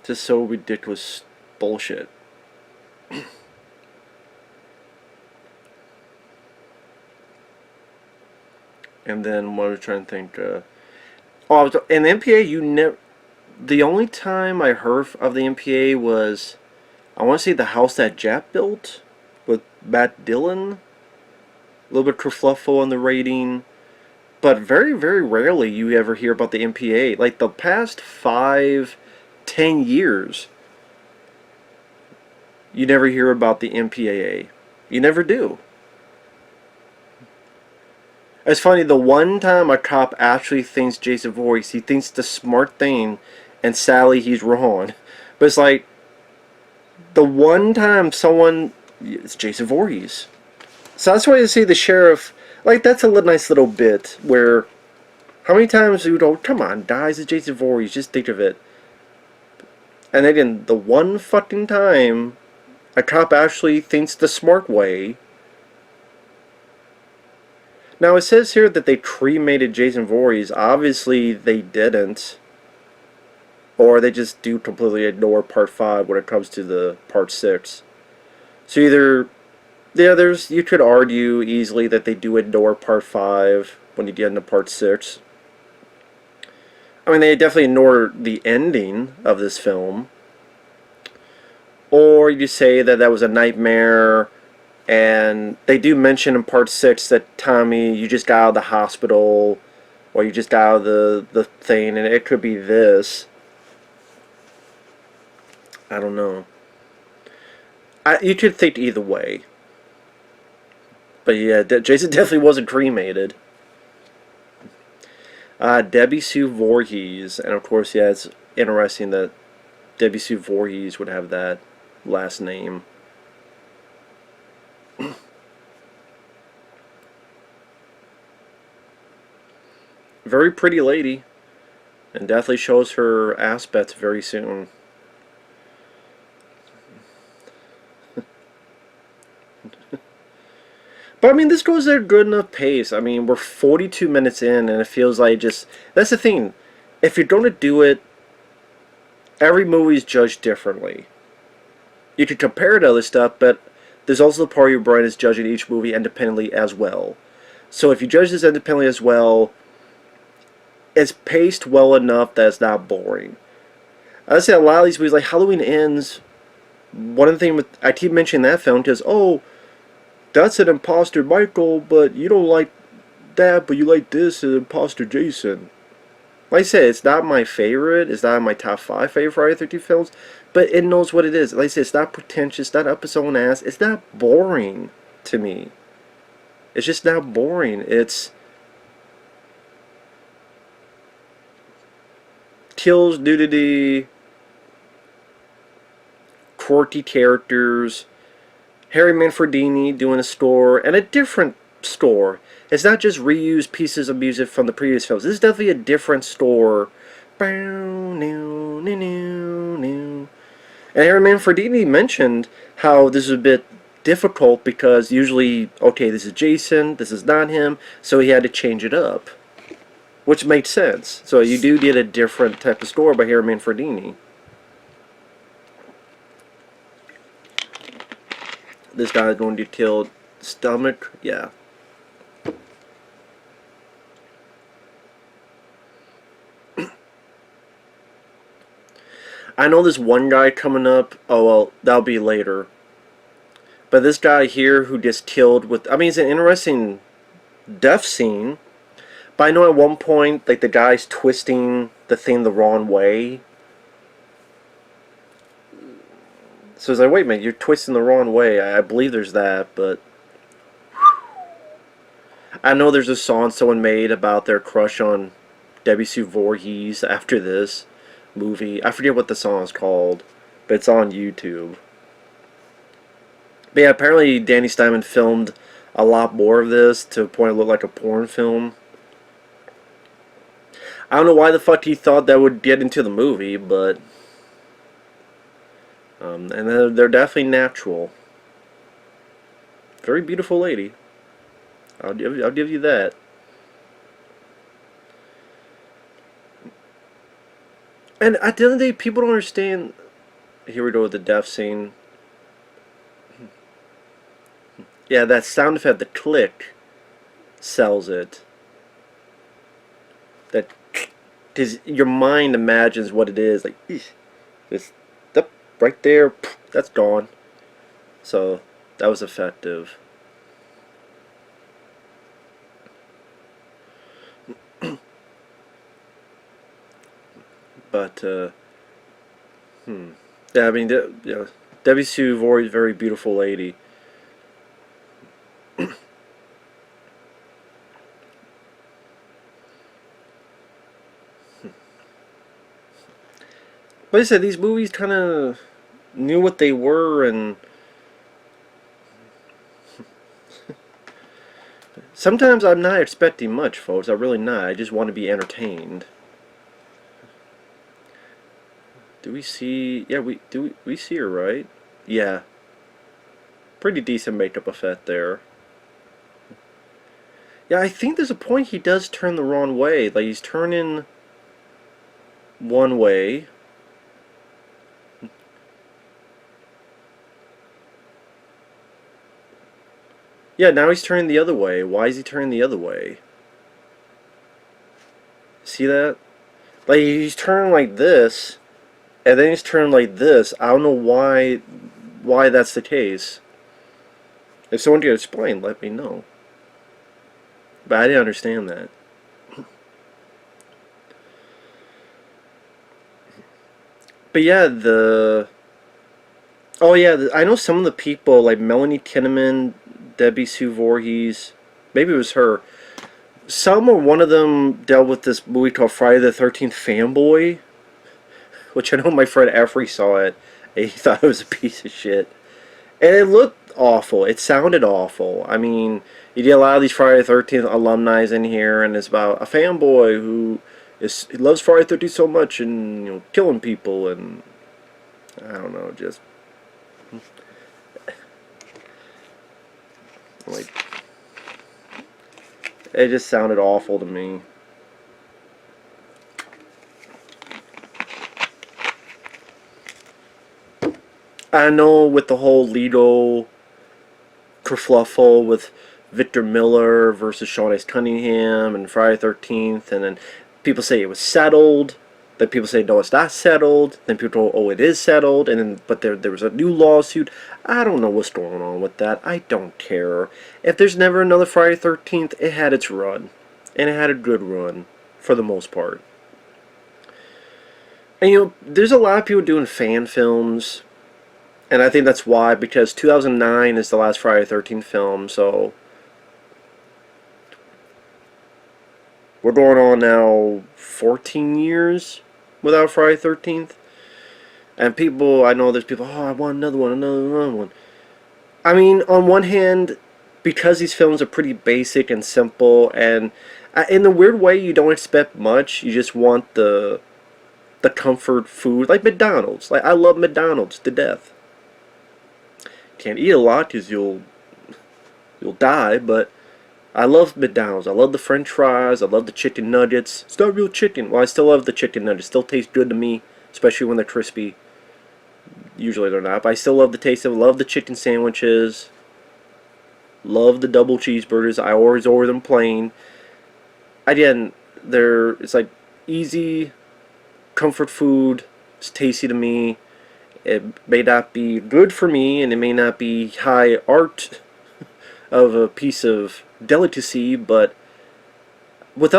Just so ridiculous bullshit. And then what I was trying to think. In the MPA, you never. The only time I heard of the MPA was, I want to say, the house that Jap built with Matt Dillon. A little bit kerfluffle on the rating, but very, very rarely you ever hear about the MPA. Like the past 5-10 years, you never hear about the MPAA. You never do. It's funny, the one time a cop actually thinks Jason Voorhees, he thinks the smart thing, and sadly he's wrong. But it's like, the one time someone, it's Jason Voorhees. So that's why you see the sheriff, like that's a nice little bit where, how many times do you go, come on guys, it's Jason Voorhees, just think of it. And again, the one fucking time a cop actually thinks the smart way. Now it says here that they cremated Jason Voorhees. Obviously they didn't. Or they just do completely ignore part 5 when it comes to the part 6. So either, yeah, you could argue easily that they do ignore part 5 when you get into part 6. I mean, they definitely ignore the ending of this film. Or you say that that was a nightmare, and they do mention in part 6 that Tommy, you just got out of the hospital, or you just got out of the thing, and it could be this. I don't know. You could think either way. But yeah, Jason definitely wasn't cremated. Debbie Sue Voorhees. And of course, yeah, it's interesting that Debbie Sue Voorhees would have that last name. Very pretty lady. And definitely shows her aspects very soon. But I mean, this goes at a good enough pace. I mean, we're 42 minutes in, and it feels like just... That's the thing. If you're going to do it, every movie is judged differently. You can compare it to other stuff, but there's also the part of your brain is judging each movie independently as well. So if you judge this independently as well, it's paced well enough that it's not boring. I say a lot of these movies, like Halloween Ends, one of the things I keep mentioning that film because, oh, that's an imposter Michael, but you don't like that, but you like this, an imposter Jason. Like I said, it's not my favorite, it's not my top 5 favorite Friday the 13th films, but it knows what it is. Like I said, it's not pretentious, not up its own ass, it's not boring to me. It's just not boring. It's kills, nudity, quirky characters, Harry Manfredini doing a score, and a different score. It's not just reused pieces of music from the previous films. This is definitely a different score. And Harry Manfredini mentioned how this is a bit difficult because usually, okay, this is Jason, this is not him, so he had to change it up, which makes sense. So you do get a different type of score by Harry Manfredini. This guy is going to kill stomach, yeah. I know this one guy coming up. Oh well, that'll be later. But this guy here who just killed with, I mean, it's an interesting death scene. But I know at one point, like, the guy's twisting the thing the wrong way. So it's like, wait a minute, you're twisting the wrong way. I believe there's that, but I know there's a song someone made about their crush on Jason Voorhees after this movie. I forget what the song is called, but it's on YouTube. But yeah, apparently Danny Steinmann filmed a lot more of this to a point it looked like a porn film. I don't know why the fuck he thought that would get into the movie, but and they're definitely natural. Very beautiful lady. I'll give you that. And at the end of the day, people don't understand. Here we go with the death scene. Yeah, that sound effect, the click, sells it. That, because your mind imagines what it is. Like, it's right there, that's gone. So, that was effective. But, yeah, I mean, yeah, Debbie Sue Voorhees, very beautiful lady. Like I said, these movies kind of knew what they were, and sometimes I'm not expecting much, folks. I'm really not. I just want to be entertained. Do we see? Yeah, we see her, right? Yeah. Pretty decent makeup effect there. Yeah, I think there's a point he does turn the wrong way. Like, he's turning one way. Yeah, now he's turning the other way. Why is he turning the other way? See that? Like, he's turning like this, and then he's turning like this. I don't know why that's the case. If someone could explain, let me know. But I didn't understand that. But yeah, oh yeah, I know some of the people, like Melanie Kinnaman, Debbie Sue Voorhees, maybe it was her. Some or one of them dealt with this movie called Friday the 13th Fanboy, which I know my friend Effrey saw it, and he thought it was a piece of shit. And it looked awful. It sounded awful. I mean, you get a lot of these Friday the 13th alumni in here, and it's about a fanboy who he loves Friday the 13th so much, and killing people, and I don't know, just like, it just sounded awful to me. I know with the whole legal kerfluffle with Victor Miller versus Sean S. Cunningham and Friday the 13th, and then people say it was settled, then people say no, it's not settled, then people go, oh, it is settled, and then but there was a new lawsuit. I don't know what's going on with that. I don't care. If there's never another Friday the 13th, it had its run, and it had a good run for the most part. And there's a lot of people doing fan films. And I think that's why, because 2009 is the last Friday the 13th film, so we're going on now 14 years without Friday the 13th. And people, I know there's people, oh, I want another one. I mean, on one hand, because these films are pretty basic and simple, and in the weird way, you don't expect much. You just want the comfort food, like McDonald's. Like, I love McDonald's to death. can't eat a lot because you'll die, but I love McDonald's. I love the French fries. I love the chicken nuggets. It's not real chicken. Well, I still love the chicken nuggets. Still taste good to me, especially when they're crispy. Usually they're not, but I still love the taste of it. Love the chicken sandwiches. Love the double cheeseburgers. I always order them plain. Again, it's like easy comfort food. It's tasty to me. It may not be good for me, and it may not be high art of a piece of delicacy, but with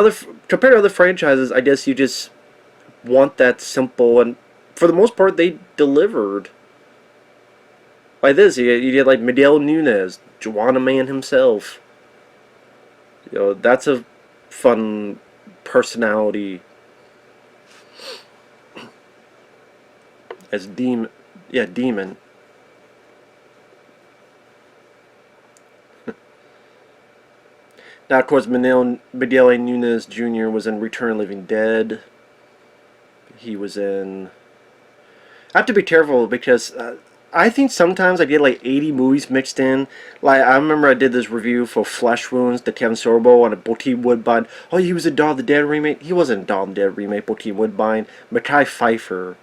compared to other franchises, I guess you just want that simple, and for the most part, they delivered. Like this, you get like Miguel Nunez, Juana Man himself. That's a fun personality as Demon. Yeah, Demon. Now, of course, Miguel A. Nunez Jr. was in Return of the Living Dead. He was in... I have to be careful because I think sometimes I get like 80 movies mixed in. Like, I remember I did this review for Flesh Wounds, the Kevin Sorbo on a Bokeem Woodbine. Oh, he was a Dawn of the Dead remake? He wasn't a Dawn of the Dead remake, Bokeem Woodbine. Mekhi Phifer.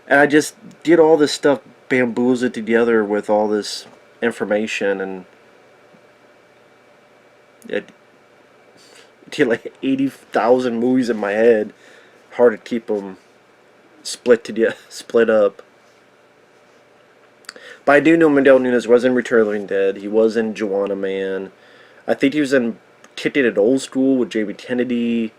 And I just get all this stuff bamboozled together with all this information, and it get like 80,000 movies in my head. Hard to keep them split up. But I do know Miguel Nunez was in Return of the Living Dead. He was in Juana Man. I think he was in Kicked It at Old School with Jamie Kennedy.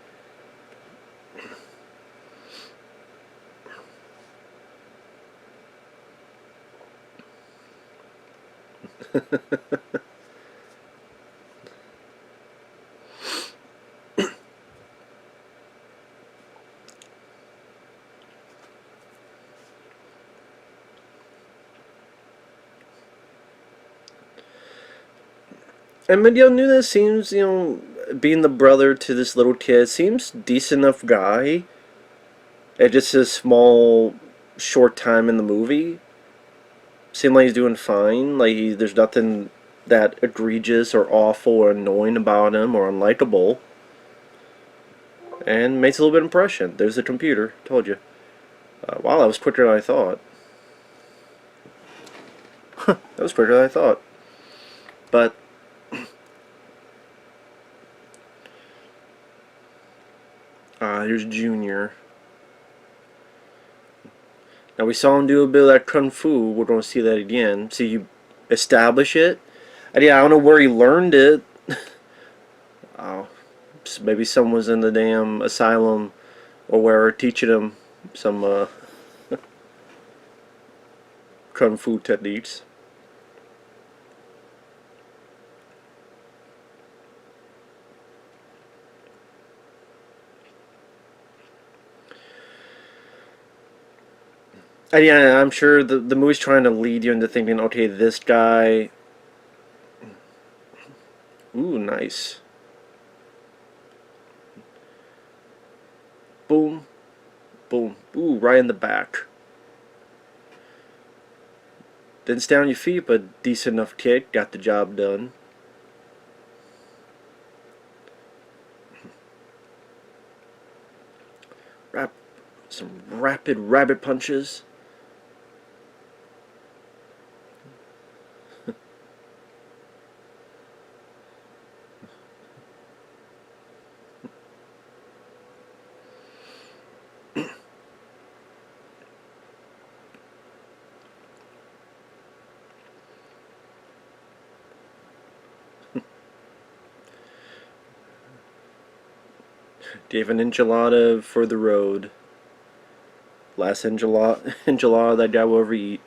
And Miguel Nunez seems, being the brother to this little kid, seems decent enough guy. At just a small, short time in the movie, seemed like he's doing fine. Like there's nothing that egregious or awful or annoying about him or unlikable. And makes a little bit of impression. There's the computer. Told you. Wow, that was quicker than I thought. That was quicker than I thought. But here's Junior. Now we saw him do a bit of that kung fu. We're going to see that again. See, you establish it. And yeah, I don't know where he learned it. Oh, maybe someone was in the damn asylum or wherever teaching him some kung fu techniques. And yeah, I'm sure the movie's trying to lead you into thinking, okay, this guy... Ooh, nice. Boom. Boom. Ooh, right in the back. Didn't stay on your feet, but decent enough kick. Got the job done. Some rapid rabbit punches. Gave an enchilada for the road. Last enchilada that guy will ever eat.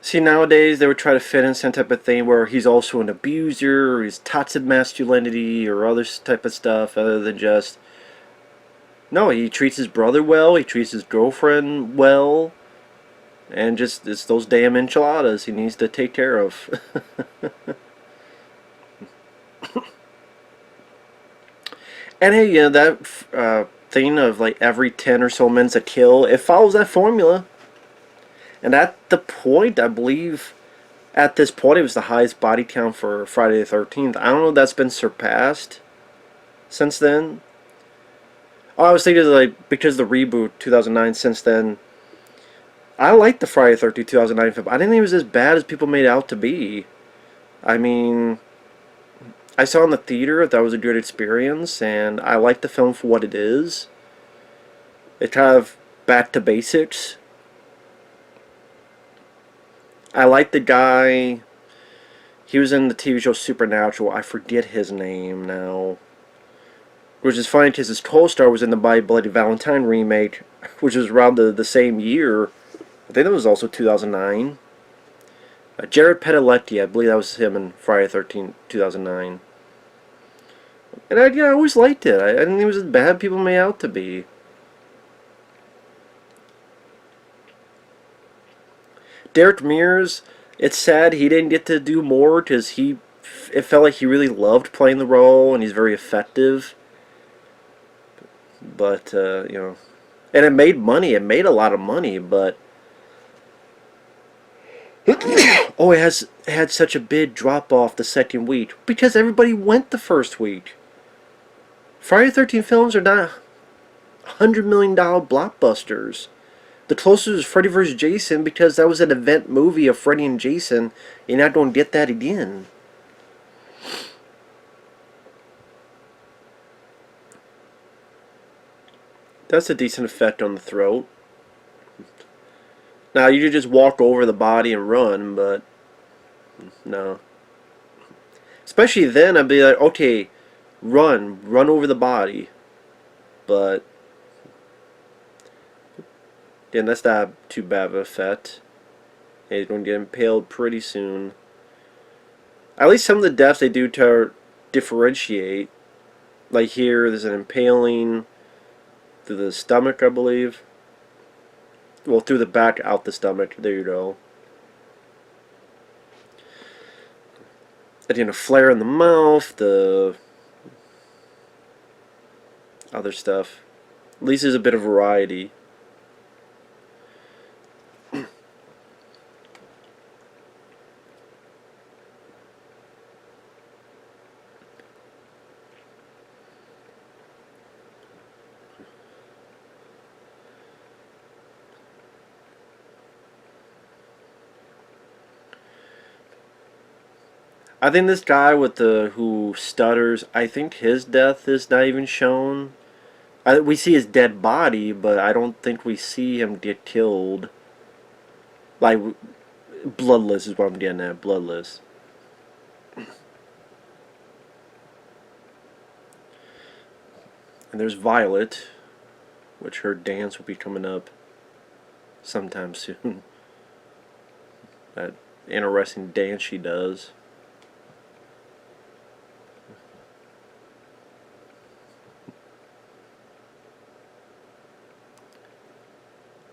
See, nowadays they would try to fit in some type of thing where he's also an abuser, or he's toxic masculinity, or other type of stuff, other than just... No, he treats his brother well, he treats his girlfriend well. And just, it's those damn enchiladas he needs to take care of. And hey, that thing of like every 10 or so minutes a kill, it follows that formula. And at the point, I believe, at this point, it was the highest body count for Friday the 13th. I don't know if that's been surpassed since then. Oh, I was thinking, like, because the reboot 2009, since then, I liked the Friday the 13th 2009 film. I didn't think it was as bad as people made it out to be. I mean, I saw it in the theater. That was a good experience, and I liked the film for what it is. It's kind of back to basics. I like the guy. He was in the TV show Supernatural. I forget his name now. Which is funny because his co-star was in the My Bloody Valentine remake, which was around the same year. I think that was also 2009. Jared Padalecki, I believe that was him in Friday the 13th, 2009. And I always liked it. I didn't think it was as bad as people made out to be. Derek Mears, it's sad he didn't get to do more because it felt like he really loved playing the role and he's very effective. But, and it made money. It made a lot of money, but oh, it had such a big drop off the second week because everybody went the first week. Friday the 13th films are not $100 million blockbusters. The closest was Freddy vs. Jason because that was an event movie of Freddy and Jason. You're not going to get that again. That's a decent effect on the throat. Now, you could just walk over the body and run, but no. Especially then, I'd be like, okay, run over the body. But then that's not too bad of an effect. He's going to get impaled pretty soon. At least some of the deaths they do to differentiate. Like here, there's an impaling through the stomach, I believe. Well, through the back, out the stomach. There you go. And then a flare in the mouth, the other stuff. At least there's a bit of variety. I think this guy with who stutters, I think his death is not even shown. We see his dead body, but I don't think we see him get killed. Like, bloodless is what I'm getting at, bloodless. And there's Violet, which her dance will be coming up sometime soon. That interesting dance she does.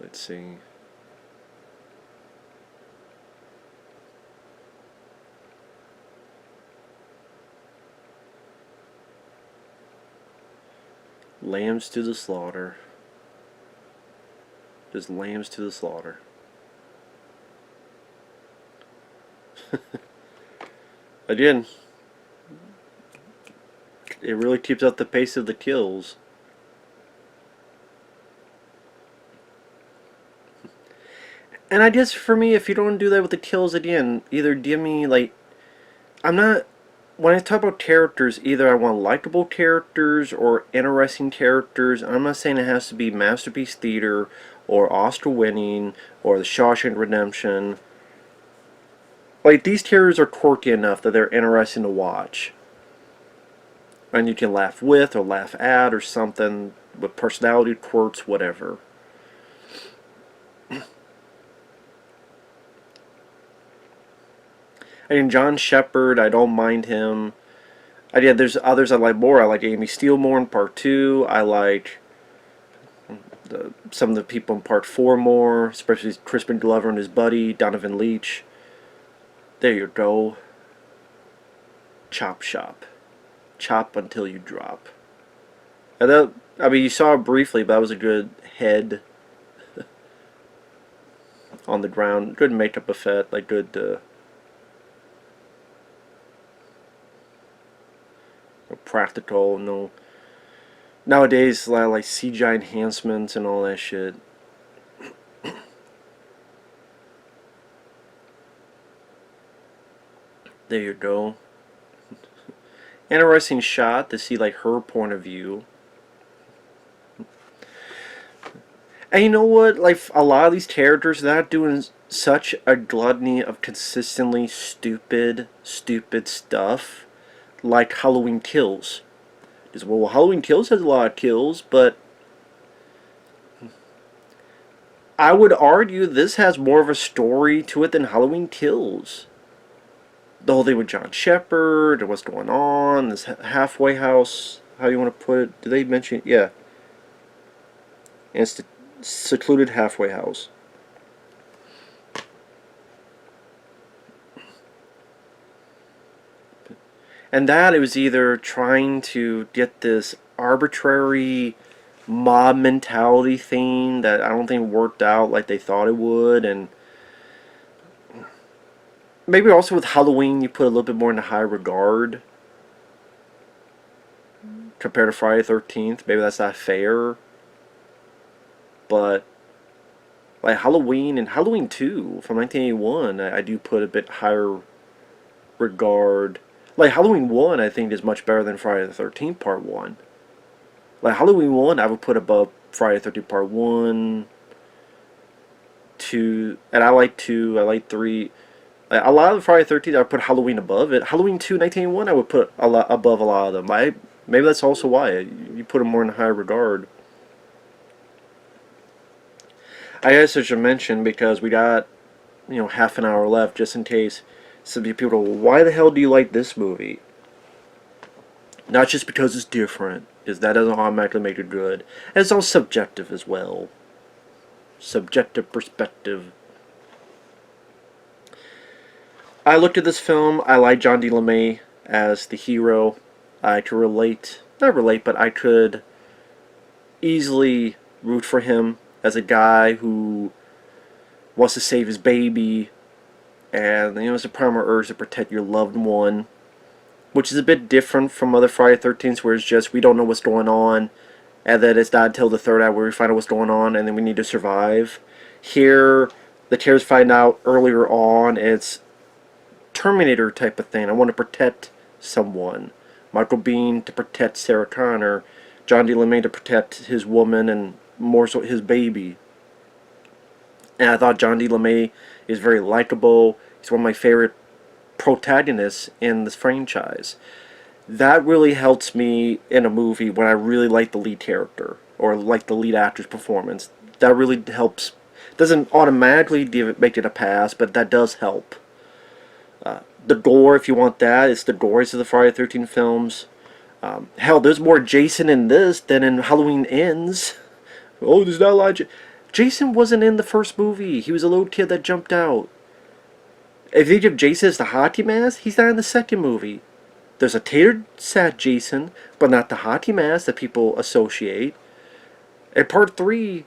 Let's see. Lambs to the slaughter. Just lambs to the slaughter. Again, it really keeps up the pace of the kills. And I guess for me, if you don't do that with the kills again, either give me, like, I'm not, when I talk about characters, either I want likable characters or interesting characters. I'm not saying it has to be Masterpiece Theater or Oscar winning or The Shawshank Redemption. Like, these characters are quirky enough that they're interesting to watch. And you can laugh with or laugh at or something with personality quirks, whatever. I mean, John Shepard, I don't mind him. There's others I like more. I like Amy Steele more in Part 2. I like some of the people in Part 4 more, especially Crispin Glover and his buddy, Donovan Leitch. There you go. Chop shop. Chop until you drop. And that, I mean, you saw it briefly, but that was a good head on the ground. Good makeup effect, like good practical, no. Nowadays, a lot of like CGI enhancements and all that shit. There you go. Interesting shot to see like her point of view. And you know what? Like a lot of these characters, they're not doing such a gluttony of consistently stupid stuff like Halloween Kills. Because, well, Halloween Kills has a lot of kills, but I would argue this has more of a story to it than Halloween Kills. The whole thing with John Shepard and what's going on, this halfway house, how you want to put it? Did they mention it? Yeah. And it's the secluded halfway house. And that it was either trying to get this arbitrary mob mentality thing that I don't think worked out like they thought it would, and maybe also with Halloween you put a little bit more in a high regard compared to Friday the 13th. Maybe that's not fair, but like Halloween and Halloween 2 from 1981, I do put a bit higher regard. Like Halloween 1 I think is much better than Friday the 13th Part 1. Like Halloween 1 I would put above Friday the 13th Part 1, 2, and I like 2, I like 3. Like, a lot of the Friday the 13th I would put Halloween above it. Halloween 2 1981 I would put a lot above a lot of them. Maybe that's also why you put them more in higher regard. I guess I should mention, because we got, half an hour left, just in case some people go, why the hell do you like this movie? Not just because it's different, because that doesn't automatically make it good. And it's all subjective as well. Subjective perspective. I looked at this film, I like John D. LeMay as the hero. I could relate, not relate, but I could easily root for him as a guy who wants to save his baby, and it's a primal urge to protect your loved one, which is a bit different from other Friday the 13th, where it's just we don't know what's going on, and then it's not until the third act where we find out what's going on, and then we need to survive. Here, the terrorists find out earlier on. It's Terminator type of thing. I want to protect someone. Michael Biehn to protect Sarah Connor, John D. LeMay to protect his woman, and more so his baby. And I thought John D. LeMay is very likable. He's one of my favorite protagonists in this franchise. That really helps me in a movie when I really like the lead character or like the lead actor's performance. That really helps. Doesn't automatically make it a pass, but that does help. The gore, if you want that, it's the gores of the Friday the 13th films. Hell, there's more Jason in this than in Halloween Ends. Oh, there's not a lot of Jason wasn't in the first movie. He was a little kid that jumped out. If you give Jason as the hockey mask, he's not in the second movie. There's a tater sat Jason, but not the hockey mask that people associate. In Part 3,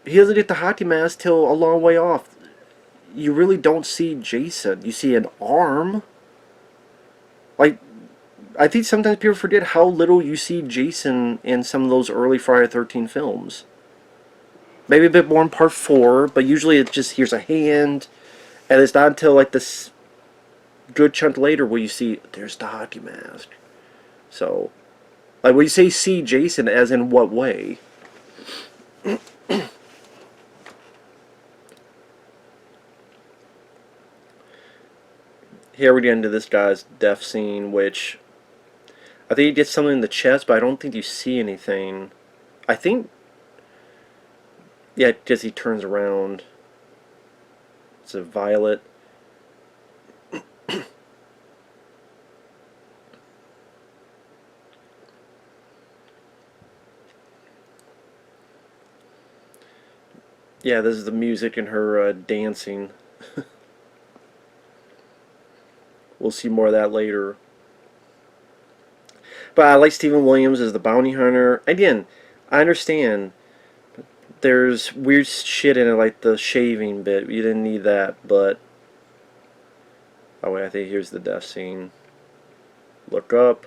he doesn't get the hockey mask till a long way off. You really don't see Jason. You see an arm. Like, I think sometimes people forget how little you see Jason in some of those early Friday the 13th films. Maybe a bit more in Part 4, but usually it's just, here's a hand, and it's not until like this good chunk later where you see, there's the hockey mask. So, like, when you say see Jason, as in what way? Here we get into this guy's death scene, which I think he gets something in the chest, but I don't think you see anything. I think, yeah, because he turns around. It's a violet. Yeah, this is the music and her dancing. We'll see more of that later. But I like Stephen Williams as the bounty hunter. Again, I understand there's weird shit in it, like the shaving bit. You didn't need that, but oh wait, I think here's the death scene. Look up.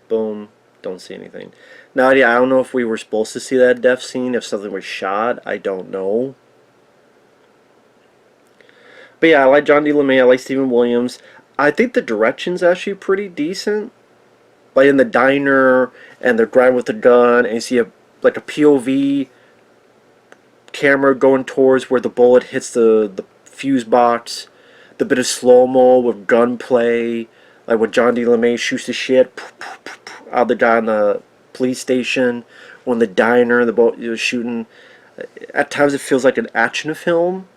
Boom. Don't see anything. Now, yeah, I don't know if we were supposed to see that death scene, if something was shot. I don't know. But yeah, I like John D. LeMay. I like Stephen Williams. I think the direction's actually pretty decent. Like in the diner, and they're driving with the gun, and you see like a POV camera going towards where the bullet hits the fuse box. The bit of slow mo with gunplay, like when John D. LeMay shoots the shit out of the guy in the police station, when the diner, the boat is shooting. At times, it feels like an action film.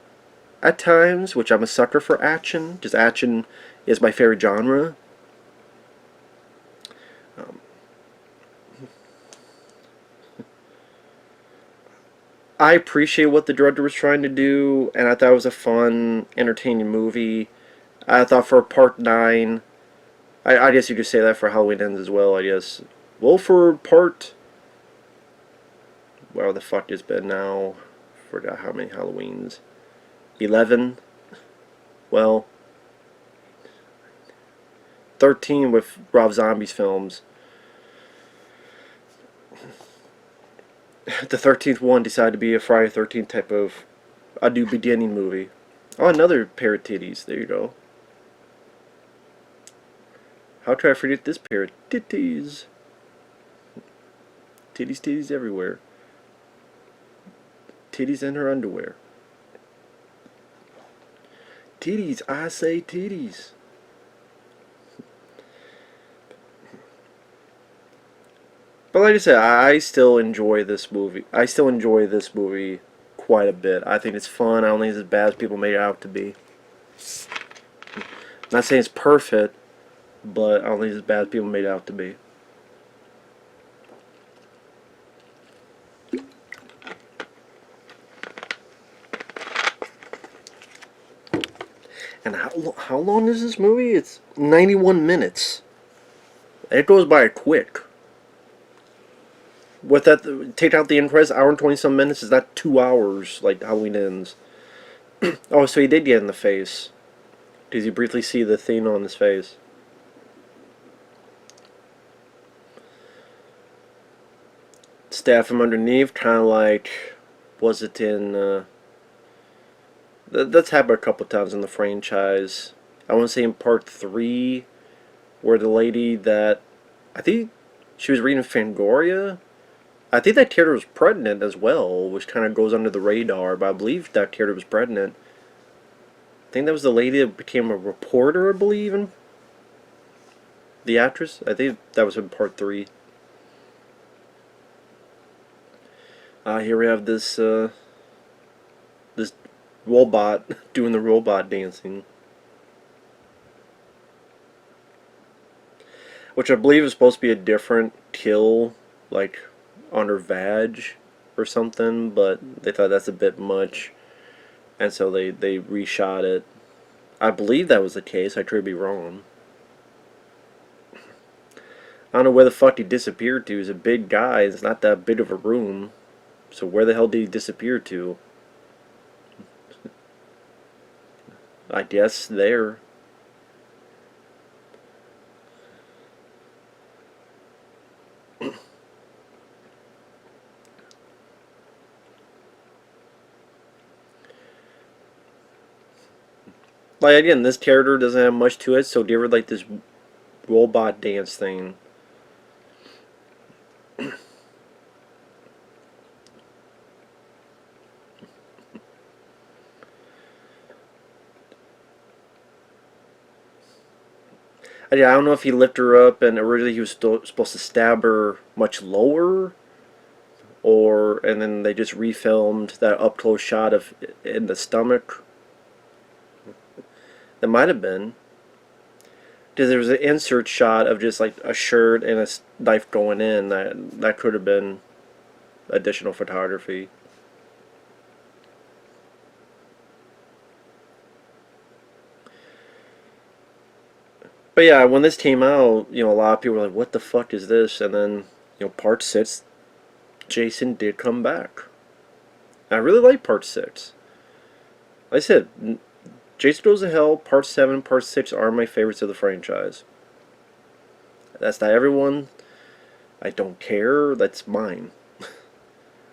At times, which I'm a sucker for action. Just action is my favorite genre. Um, I appreciate what the director was trying to do, and I thought it was a fun, entertaining movie. I thought for part 9, I guess you could say that for Halloween Ends as well, I guess. Well, for part... Where the fuck it's been now? Forgot how many Halloweens. 11? Well, 13 with Rob Zombie's films. The 13th one decided to be a Friday 13th type of a new beginning movie. Oh, another pair of titties. There you go. How could I forget this pair of titties? Titties, titties everywhere. Titties in her underwear. Titties, I say titties. But like I said, I still enjoy this movie. I still enjoy this movie quite a bit. I think it's fun. I don't think it's as bad as people made it out to be. Not saying it's perfect, but I don't think it's as bad as people made it out to be. And how long is this movie? It's 91 minutes. It goes by quick. With that, take out the end credits, hour and 20 some minutes. Is that 2 hours like Halloween Ends? Oh, so he did get in the face. Did you briefly see the thing on his face? Stab from underneath, kind of like, was it in, that's happened a couple times in the franchise. I want to say in part 3, where the lady that, I think she was reading Fangoria. I think that character was pregnant as well, which kind of goes under the radar, but I believe that character was pregnant. I think that was the lady that became a reporter, I believe, in the actress. I think that was in part 3. Here we have this this robot doing the robot dancing, which I believe is supposed to be a different kill, like on her vag or something, but they thought that's a bit much, and so they reshot it. I believe that was the case. I could be wrong. I don't know where the fuck he disappeared to. He's a big guy. It's not that big of a room. So where the hell did he disappear to? I guess there. Like, again, this character doesn't have much to it, so do you ever like this robot dance thing? I don't know if he lifted her up and originally he was still supposed to stab her much lower, or and then they just refilmed that up close shot of in the stomach. That might have been. Because there was an insert shot of just like a shirt and a knife going in. That could have been. additional photography. But yeah, when this came out, a lot of people were like, "What the fuck is this?" And then, Part 6, Jason did come back. I really like Part 6. Like I said, Jason Goes to Hell, Part 7, Part 6 are my favorites of the franchise. That's not everyone. I don't care. That's mine.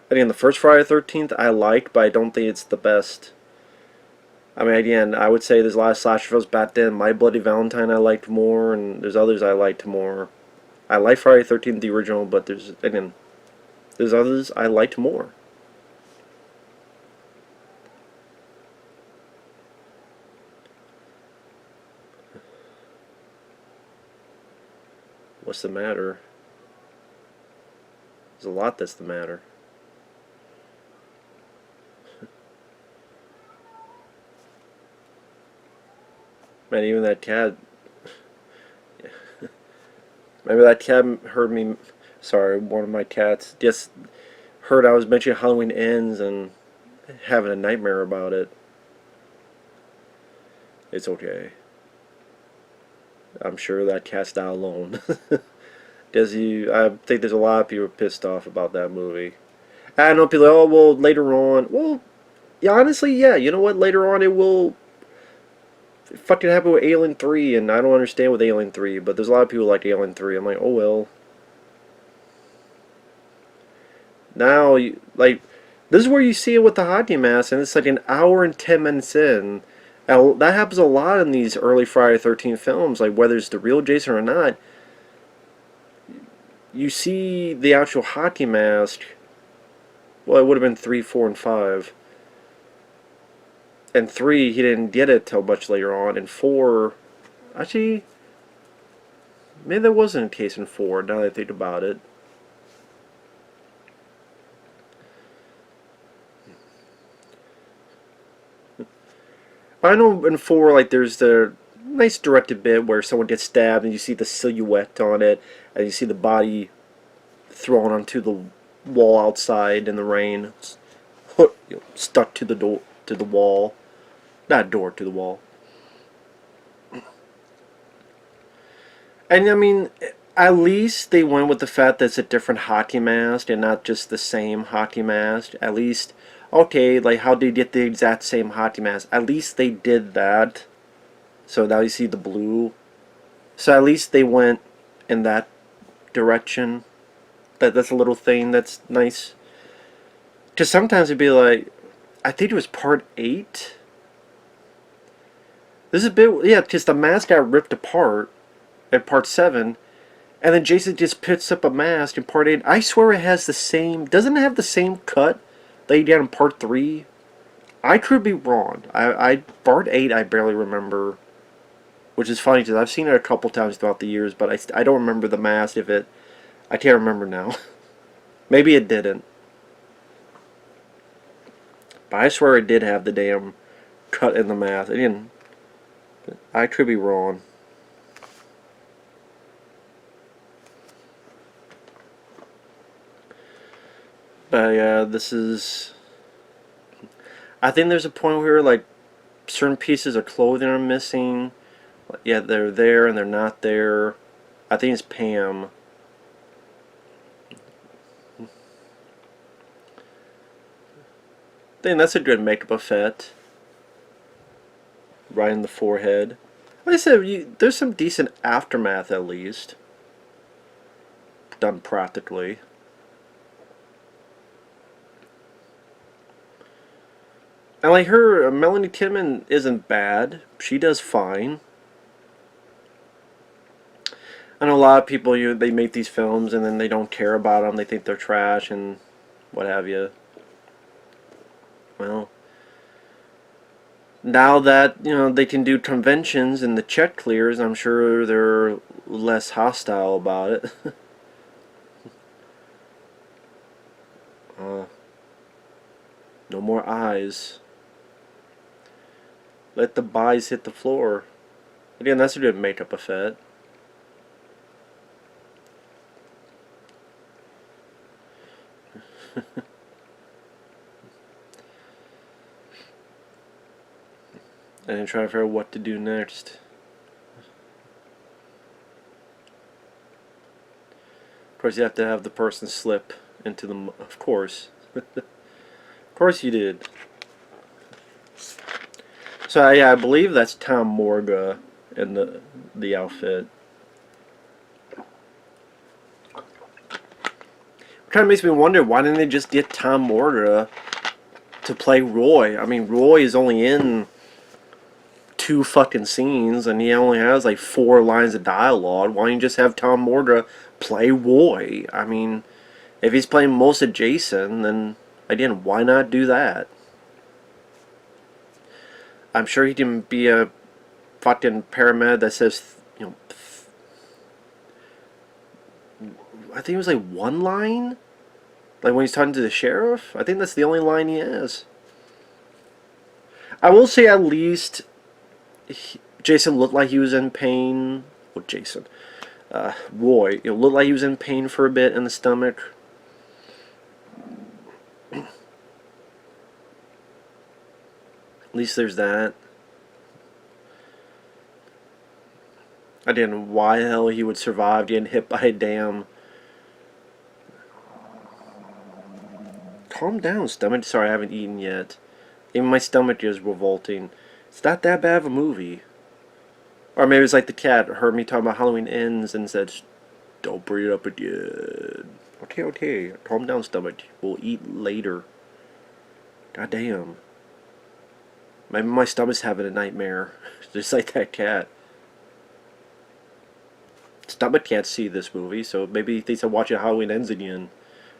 Again, the first Friday the 13th I like, but I don't think it's the best. I mean, again, I would say there's a lot of slasher films back then. My Bloody Valentine I liked more, and there's others I liked more. I like Friday the 13th, the original, but there's others I liked more. What's the matter? There's a lot that's the matter. Man, even that cat. Maybe that cat heard me. Sorry, one of my cats just heard I was mentioning Halloween Ends and having a nightmare about it. It's okay. I'm sure that cat's not alone. I think there's a lot of people pissed off about that movie. I know people, oh, well, later on. Well, yeah, honestly, yeah, you know what? Later on, it will fucking happen with Alien 3, and I don't understand with Alien 3, but there's a lot of people like Alien 3. I'm like, oh, well. Now, this is where you see it with the hockey mask, and it's like an hour and 10 minutes in. And that happens a lot in these early Friday the 13th films, like whether it's the real Jason or not. You see the actual hockey mask. Well, it would have been 3, 4, and 5. And 3, he didn't get it till much later on. And 4, actually, maybe there wasn't a case in 4, now that I think about it. I know in 4, like, there's the nice directed bit where someone gets stabbed and you see the silhouette on it, and you see the body thrown onto the wall outside in the rain, stuck to the door, to the wall. Not door, to the wall. And I mean, at least they went with the fact that it's a different hockey mask and not just the same hockey mask. At least, okay, like how they get the exact same hockey mask. At least they did that. So now you see the blue. So at least they went in that direction. That's a little thing that's nice. Because sometimes it'd be like, I think it was part 8. This is a bit, yeah, because the mask got ripped apart in part 7, and then Jason just picks up a mask in part 8. I swear it has the same, doesn't it have the same cut that he did in part 3? I could be wrong. Part 8 I barely remember, which is funny because I've seen it a couple times throughout the years, but I don't remember the mask if it, I can't remember now. Maybe it didn't. But I swear it did have the damn cut in the mask. Again, I could be wrong. But yeah, this is... I think there's a point where like certain pieces of clothing are missing. Yeah, they're there and they're not there. I think it's Pam. I think that's a good makeup effect. Right in the forehead. Like I said, there's some decent aftermath at least. Done practically. And like her, Melanie Kinnaman isn't bad. She does fine. I know a lot of people, they make these films and then they don't care about them. They think they're trash and what have you. Well, now that they can do conventions and the check clears, I'm sure they're less hostile about it. No more eyes. Let the buys hit the floor. Again, that's a good makeup effect. and try to figure out what to do next. Of course, you have to have the person slip into the... Of course. Of course you did. So, yeah, I believe that's Tom Morga in the outfit. It kind of makes me wonder, why didn't they just get Tom Morga to play Roy? I mean, Roy is only in 2 fucking scenes, and he only has like 4 lines of dialogue. Why don't you just have Tom Morga play Roy? I mean, if he's playing most of Jason, then again, why not do that? I'm sure he can be a fucking paramedic that says, you know, I think it was like 1 line? Like when he's talking to the sheriff? I think that's the only line he has. I will say at least Jason looked like he was in pain. Well, Jason. Roy. It looked like he was in pain for a bit in the stomach. At least there's that. I didn't know why the hell he would survive getting hit by a damn... Calm down, stomach. Sorry, I haven't eaten yet. Even my stomach is revolting. It's not that bad of a movie. Or maybe it's like the cat heard me talking about Halloween Ends and said, don't bring it up again. Okay, okay. Calm down, stomach. We'll eat later. God damn. Maybe my stomach's having a nightmare. Just like that cat. Stomach can't see this movie, so maybe he thinks I'm watching Halloween Ends again.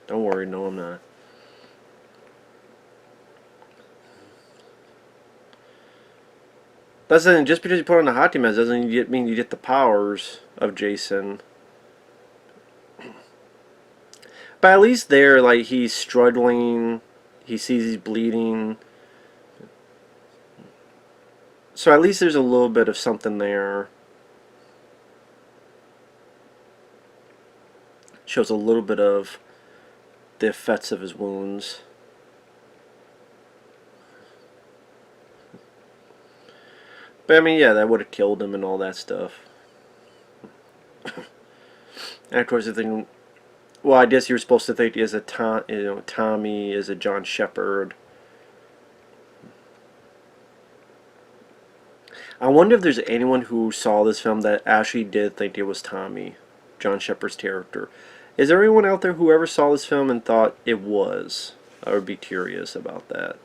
Don't worry, no I'm not. Doesn't, just because you put on the hockey mask doesn't mean you get the powers of Jason. But at least there, like, he's struggling. He sees he's bleeding. So at least there's a little bit of something there. Shows a little bit of the effects of his wounds. But I mean, yeah, that would have killed him and all that stuff. And of course, the thing. Well, I guess you were supposed to think he is a Tommy is a John Shepherd. I wonder if there's anyone who saw this film that actually did think it was Tommy, John Shepherd's character. Is there anyone out there who ever saw this film and thought it was? I would be curious about that.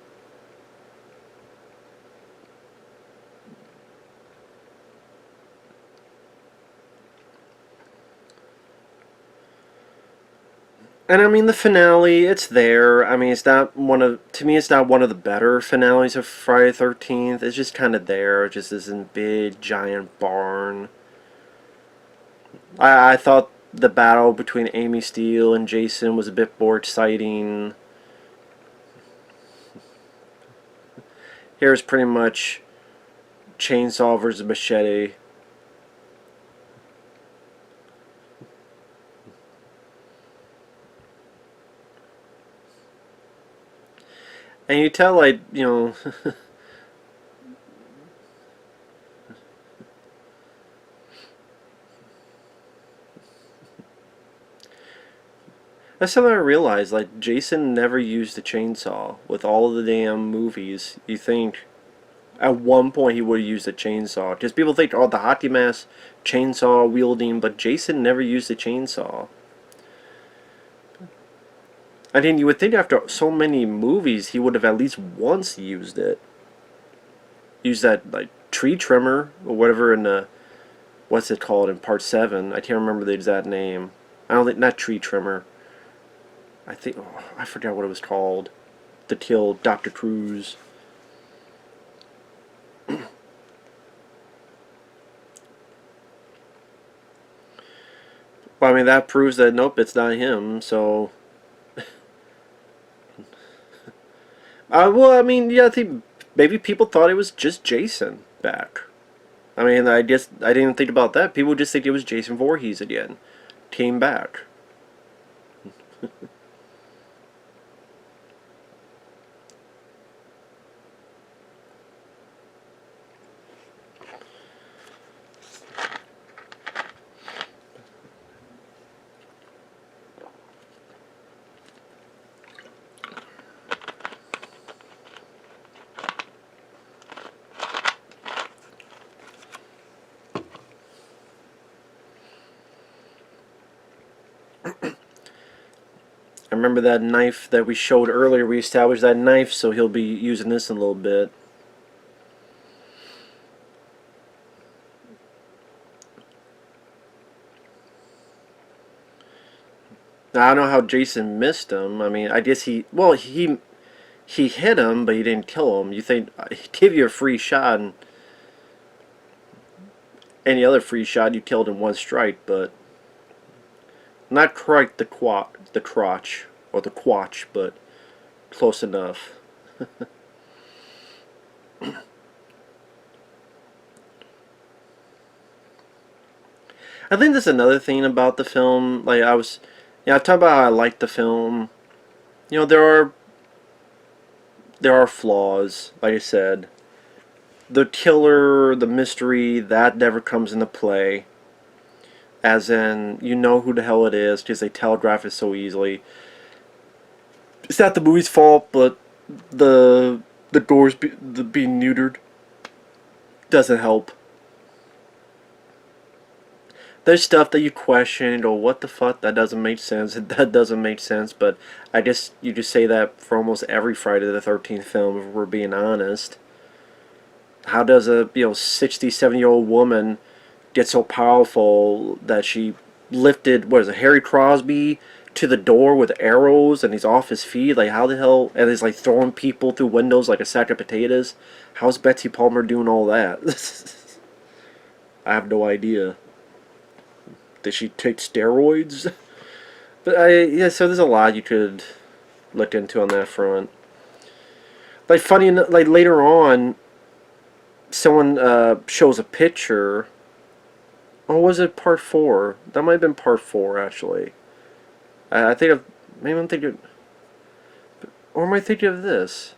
And I mean, the finale, it's there. I mean, it's not one of, to me, it's not one of the better finales of Friday the 13th. It's just kind of there. It just isn't big, giant barn. I thought the battle between Amy Steele and Jason was a bit more exciting. Here's pretty much chainsaw versus machete. And you tell, like, you know... That's something I realized, like, Jason never used a chainsaw. With all of the damn movies, you think at one point he would have used a chainsaw. Because people think, oh, the hockey mask, chainsaw wielding, but Jason never used a chainsaw. I mean, you would think after so many movies, he would have at least once used it. Used that, like, tree trimmer, or whatever in the... What's it called in part 7? I can't remember the exact name. I don't think... Not tree trimmer. I think... Oh, I forgot what it was called. To kill Dr. Cruz. Well, I mean, that proves that, nope, it's not him, so... Well, I mean, yeah, I think maybe people thought it was just Jason back. I mean, I guess I didn't even think about that. People just think it was Jason Voorhees again. Came back. I remember that knife that we showed earlier. We established that knife, so he'll be using this in a little bit. Now, I don't know how Jason missed him. I mean, I guess he hit him, but he didn't kill him. You think he'd give you a free shot, and any other free shot you killed in one strike, but not quite the crotch or the quatch, but close enough. I think that's another thing about the film. Like I talked about how I like the film. You know, there are flaws. Like I said, the killer, the mystery, that never comes into play. As in, you know who the hell it is because they telegraph it so easily. It's not the movie's fault, but the gore's being neutered doesn't help. There's stuff that you question, or what the fuck, that doesn't make sense, that doesn't make sense, but I guess you just say that for almost every Friday the 13th film, if we're being honest. How does a 60, 70-year-old woman get so powerful that she lifted, what is it, Harry Crosby to the door with arrows and he's off his feet? Like, how the hell, and he's like throwing people through windows like a sack of potatoes? How's Betsy Palmer doing all that? I have no idea. Did she take steroids? But yeah, so there's a lot you could look into on that front. Like funny, like later on, someone shows a picture. Or was it part 4? That might have been part 4 actually. I think of, maybe I'm thinking, or am I thinking of this?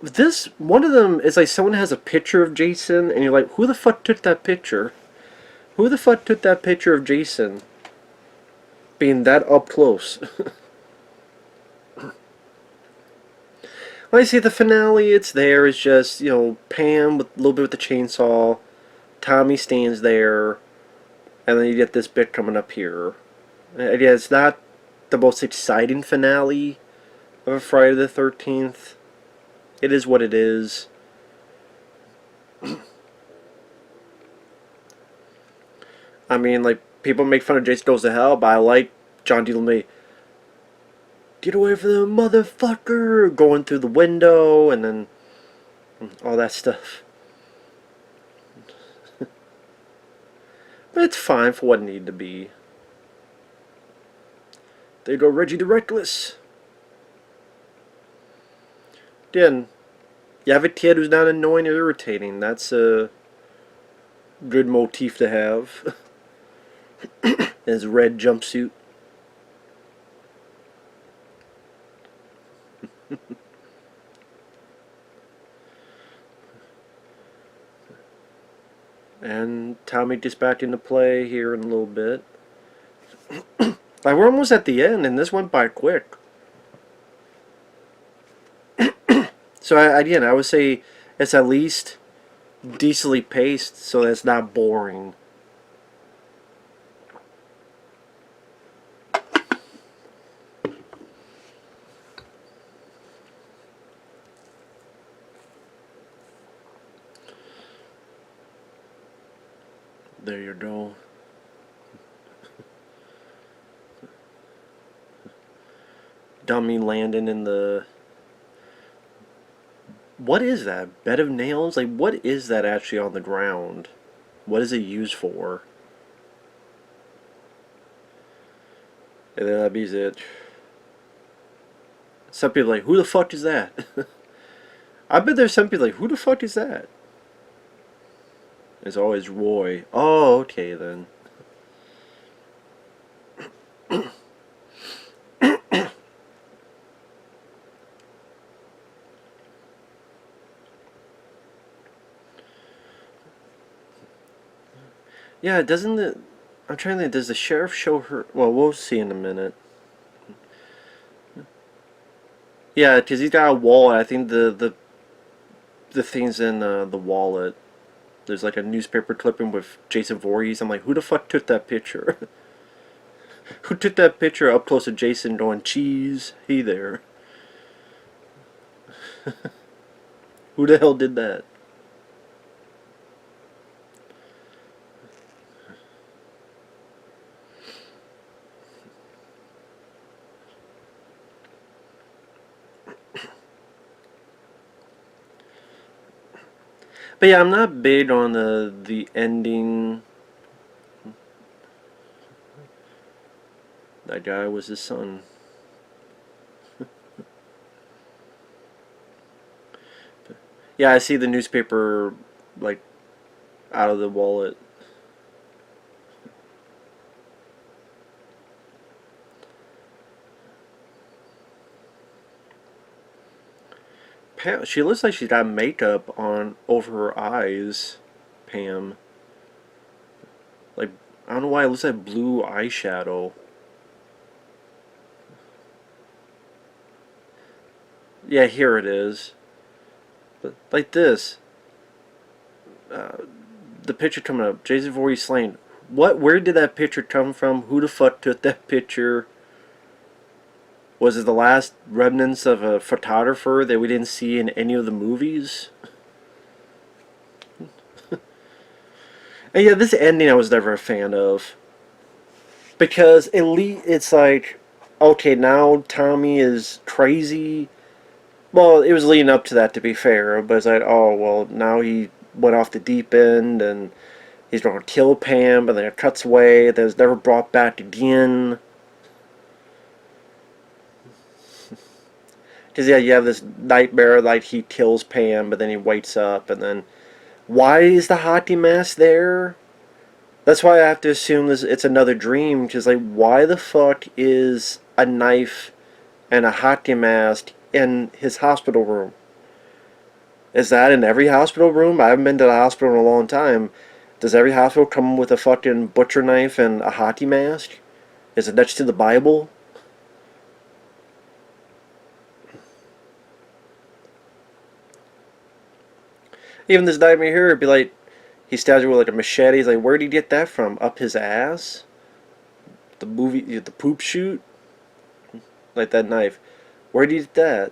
This one of them is like someone has a picture of Jason, and you're like, who the fuck took that picture? Who the fuck took that picture of Jason being that up close? Like I say, the finale, it's there. It's just, Pam with a little bit with the chainsaw. Tommy stands there. And then you get this bit coming up here. Again, it's not the most exciting finale of a Friday the 13th. It is what it is. I mean, like, people make fun of Jason Goes to Hell, but I like John D. LeMay. Get away from the motherfucker! Going through the window, and then all that stuff. But it's fine for what it needed to be. There you go, Reggie the Reckless. Again, you have a kid who's not annoying or irritating. That's a good motif to have. His red jumpsuit. And Tommy gets back into play here in a little bit. Like, we're almost at the end, and this went by quick. So, again, I would say it's at least decently paced, so that it's not boring. There you go. Dummy landing in the... What is that? Bed of nails? Like, what is that actually on the ground? What is it used for? And then that means it. Some people are like, who the fuck is that? I bet there's some people like, who the fuck is that? It's always Roy. Oh, okay then. Yeah, doesn't it... I'm trying to think, does the sheriff show her... Well, we'll see in a minute. Yeah, because he's got a wallet. I think the thing's in the wallet. There's like a newspaper clipping with Jason Voorhees. I'm like, who the fuck took that picture? Who took that picture up close to Jason going, cheese? Hey there. Who the hell did that? But yeah, I'm not big on the ending. That guy was his son. Yeah, I see the newspaper like out of the wallet. Pam, she looks like she's got makeup on over her eyes. Pam, like I don't know why it looks like blue eyeshadow. Yeah, here it is. But like this, the picture coming up, Jason Voorhees slain. What? Where did that picture come from? Who the fuck took that picture? Was it the last remnants of a photographer that we didn't see in any of the movies? And yeah, this ending I was never a fan of. Because at least it's like, okay, now Tommy is crazy. Well, it was leading up to that, to be fair, but it's like, oh, well, now he went off the deep end and he's going to kill Pam, and then it cuts away, then it's never brought back again. Because, yeah, you have this nightmare, like he kills Pam, but then he wakes up, and then why is the hockey mask there? That's why I have to assume this it's another dream, because, like, why the fuck is a knife and a hockey mask in his hospital room? Is that in every hospital room? I haven't been to the hospital in a long time. Does every hospital come with a fucking butcher knife and a hockey mask? Is it next to the Bible? Even this nightmare here, it'd be like, he stabs her with like a machete. He's like, where'd he get that from? Up his ass? The poop chute? Like that knife. Where'd he get that?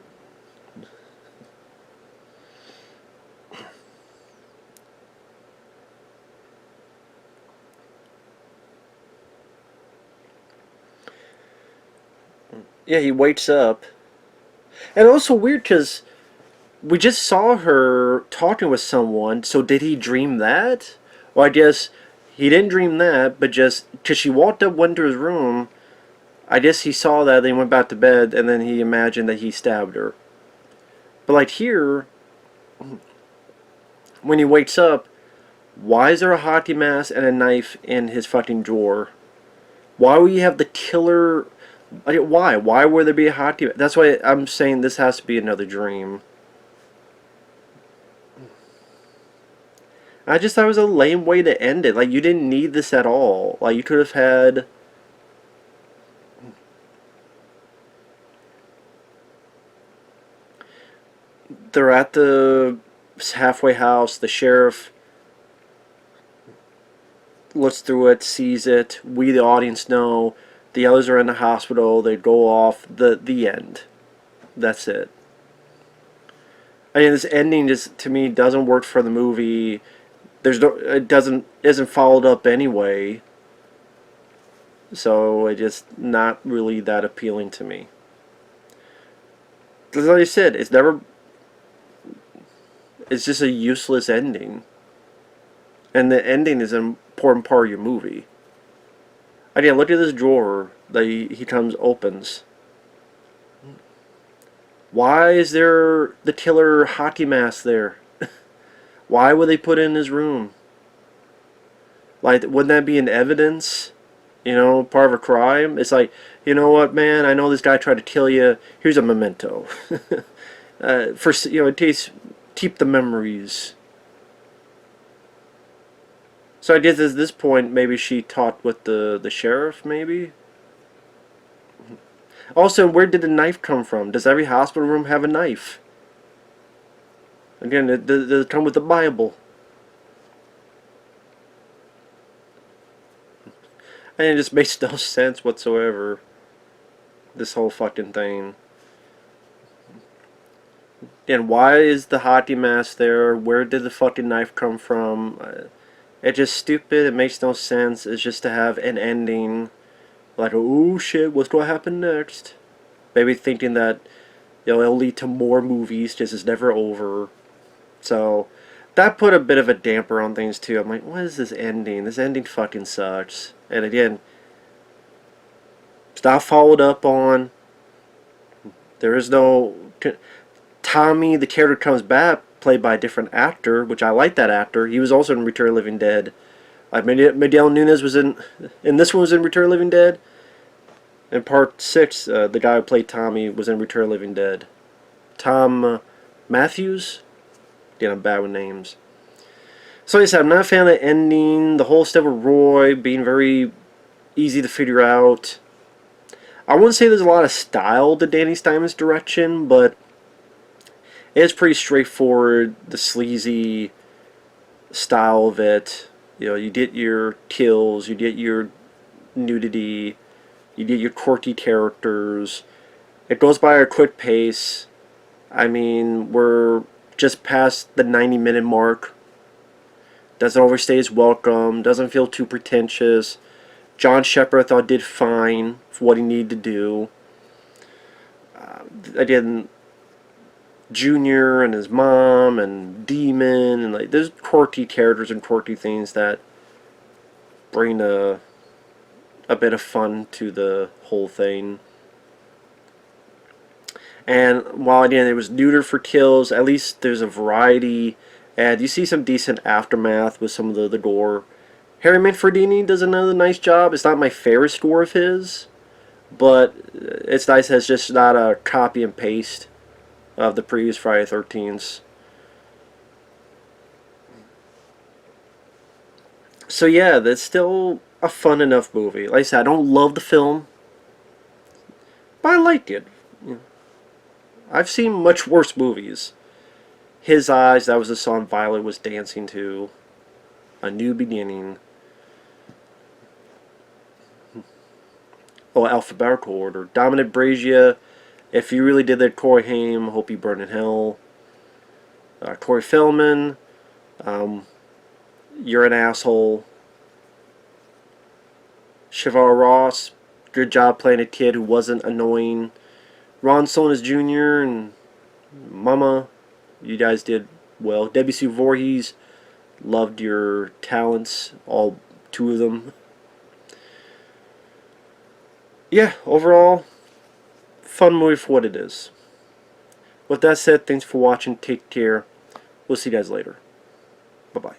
Yeah, he wakes up. And also weird because we just saw her talking with someone, so did he dream that? Well, I guess he didn't dream that, but just because she walked up, went to his room, I guess he saw that, then he went back to bed, and then he imagined that he stabbed her. But like here, when he wakes up, why is there a hockey mask and a knife in his fucking drawer? Why would you have the killer? Why? Why would there be a hockey? That's why I'm saying this has to be another dream. I just thought it was a lame way to end it. Like, you didn't need this at all. Like, you could have had... They're at the halfway house. The sheriff looks through it, sees it. We, the audience, know. The others are in the hospital. They go off. The end. That's it. I mean, this ending just, to me, doesn't work for the movie. There's no, it isn't followed up anyway, so it just not really that appealing to me. Like I said, it's just a useless ending, and the ending is an important part of your movie. Again, look at this drawer that he comes opens. Why is there the killer hockey mask there? Why would they put it in his room? Like, wouldn't that be an evidence? You know, part of a crime? It's like, you know what, man? I know this guy tried to kill you. Here's a memento. For, you know, it takes, keep the memories. So I guess at this point, maybe she talked with the sheriff, maybe? Also, where did the knife come from? Does every hospital room have a knife? Again, does it come with the Bible? And it just makes no sense whatsoever. This whole fucking thing. And why is the hockey mask there? Where did the fucking knife come from? It's just stupid. It makes no sense. It's just to have an ending. Like, oh shit, what's going to happen next? Maybe thinking that, it'll lead to more movies, just it's never over. So, that put a bit of a damper on things too. I'm like, what is this ending? This ending fucking sucks. And again, it's not followed up on. There is no... Tommy, the character, comes back, played by a different actor, which I like that actor. He was also in Return of the Living Dead. Miguel Nunez was in this one was in Return of the Living Dead. In part 6, the guy who played Tommy was in Return of the Living Dead. Tom Matthews? Yeah, I'm bad with names. So like I said, I'm not a fan of the ending. The whole stuff with Roy being very easy to figure out. I wouldn't say there's a lot of style to Danny Steinmann's direction, but it's pretty straightforward. The sleazy style of it. You get your kills, you get your nudity, you get your quirky characters. It goes by a quick pace. I mean, we're just past the 90-minute mark. Doesn't overstay its welcome. Doesn't feel too pretentious. John Shepherd, I thought, did fine for what he needed to do. Again, Junior and his mom and Demon, and like, there's quirky characters and quirky things that bring a bit of fun to the whole thing. And while again it was neuter for kills, at least there's a variety, and you see some decent aftermath with some of the gore. Harry Manfredini does another nice job. It's not my favorite score of his, but it's nice that it's just not a copy and paste of the previous Friday the 13th. So yeah, that's still a fun enough movie. Like I said, I don't love the film, but I like it. I've seen much worse movies. His Eyes, that was the song Violet was dancing to. A New Beginning. Oh, alphabetical order. Dominic Brazia, If You Really Did That, Corey Haim, Hope You Burn in Hell. Corey Feldman, You're an Asshole. Shavar Ross, good job playing a kid who wasn't annoying. Ron Sonas Jr. and Mama, you guys did well. W.C. Voorhees, loved your talents, all two of them. Yeah, overall, fun movie for what it is. With that said, thanks for watching. Take care. We'll see you guys later. Bye-bye.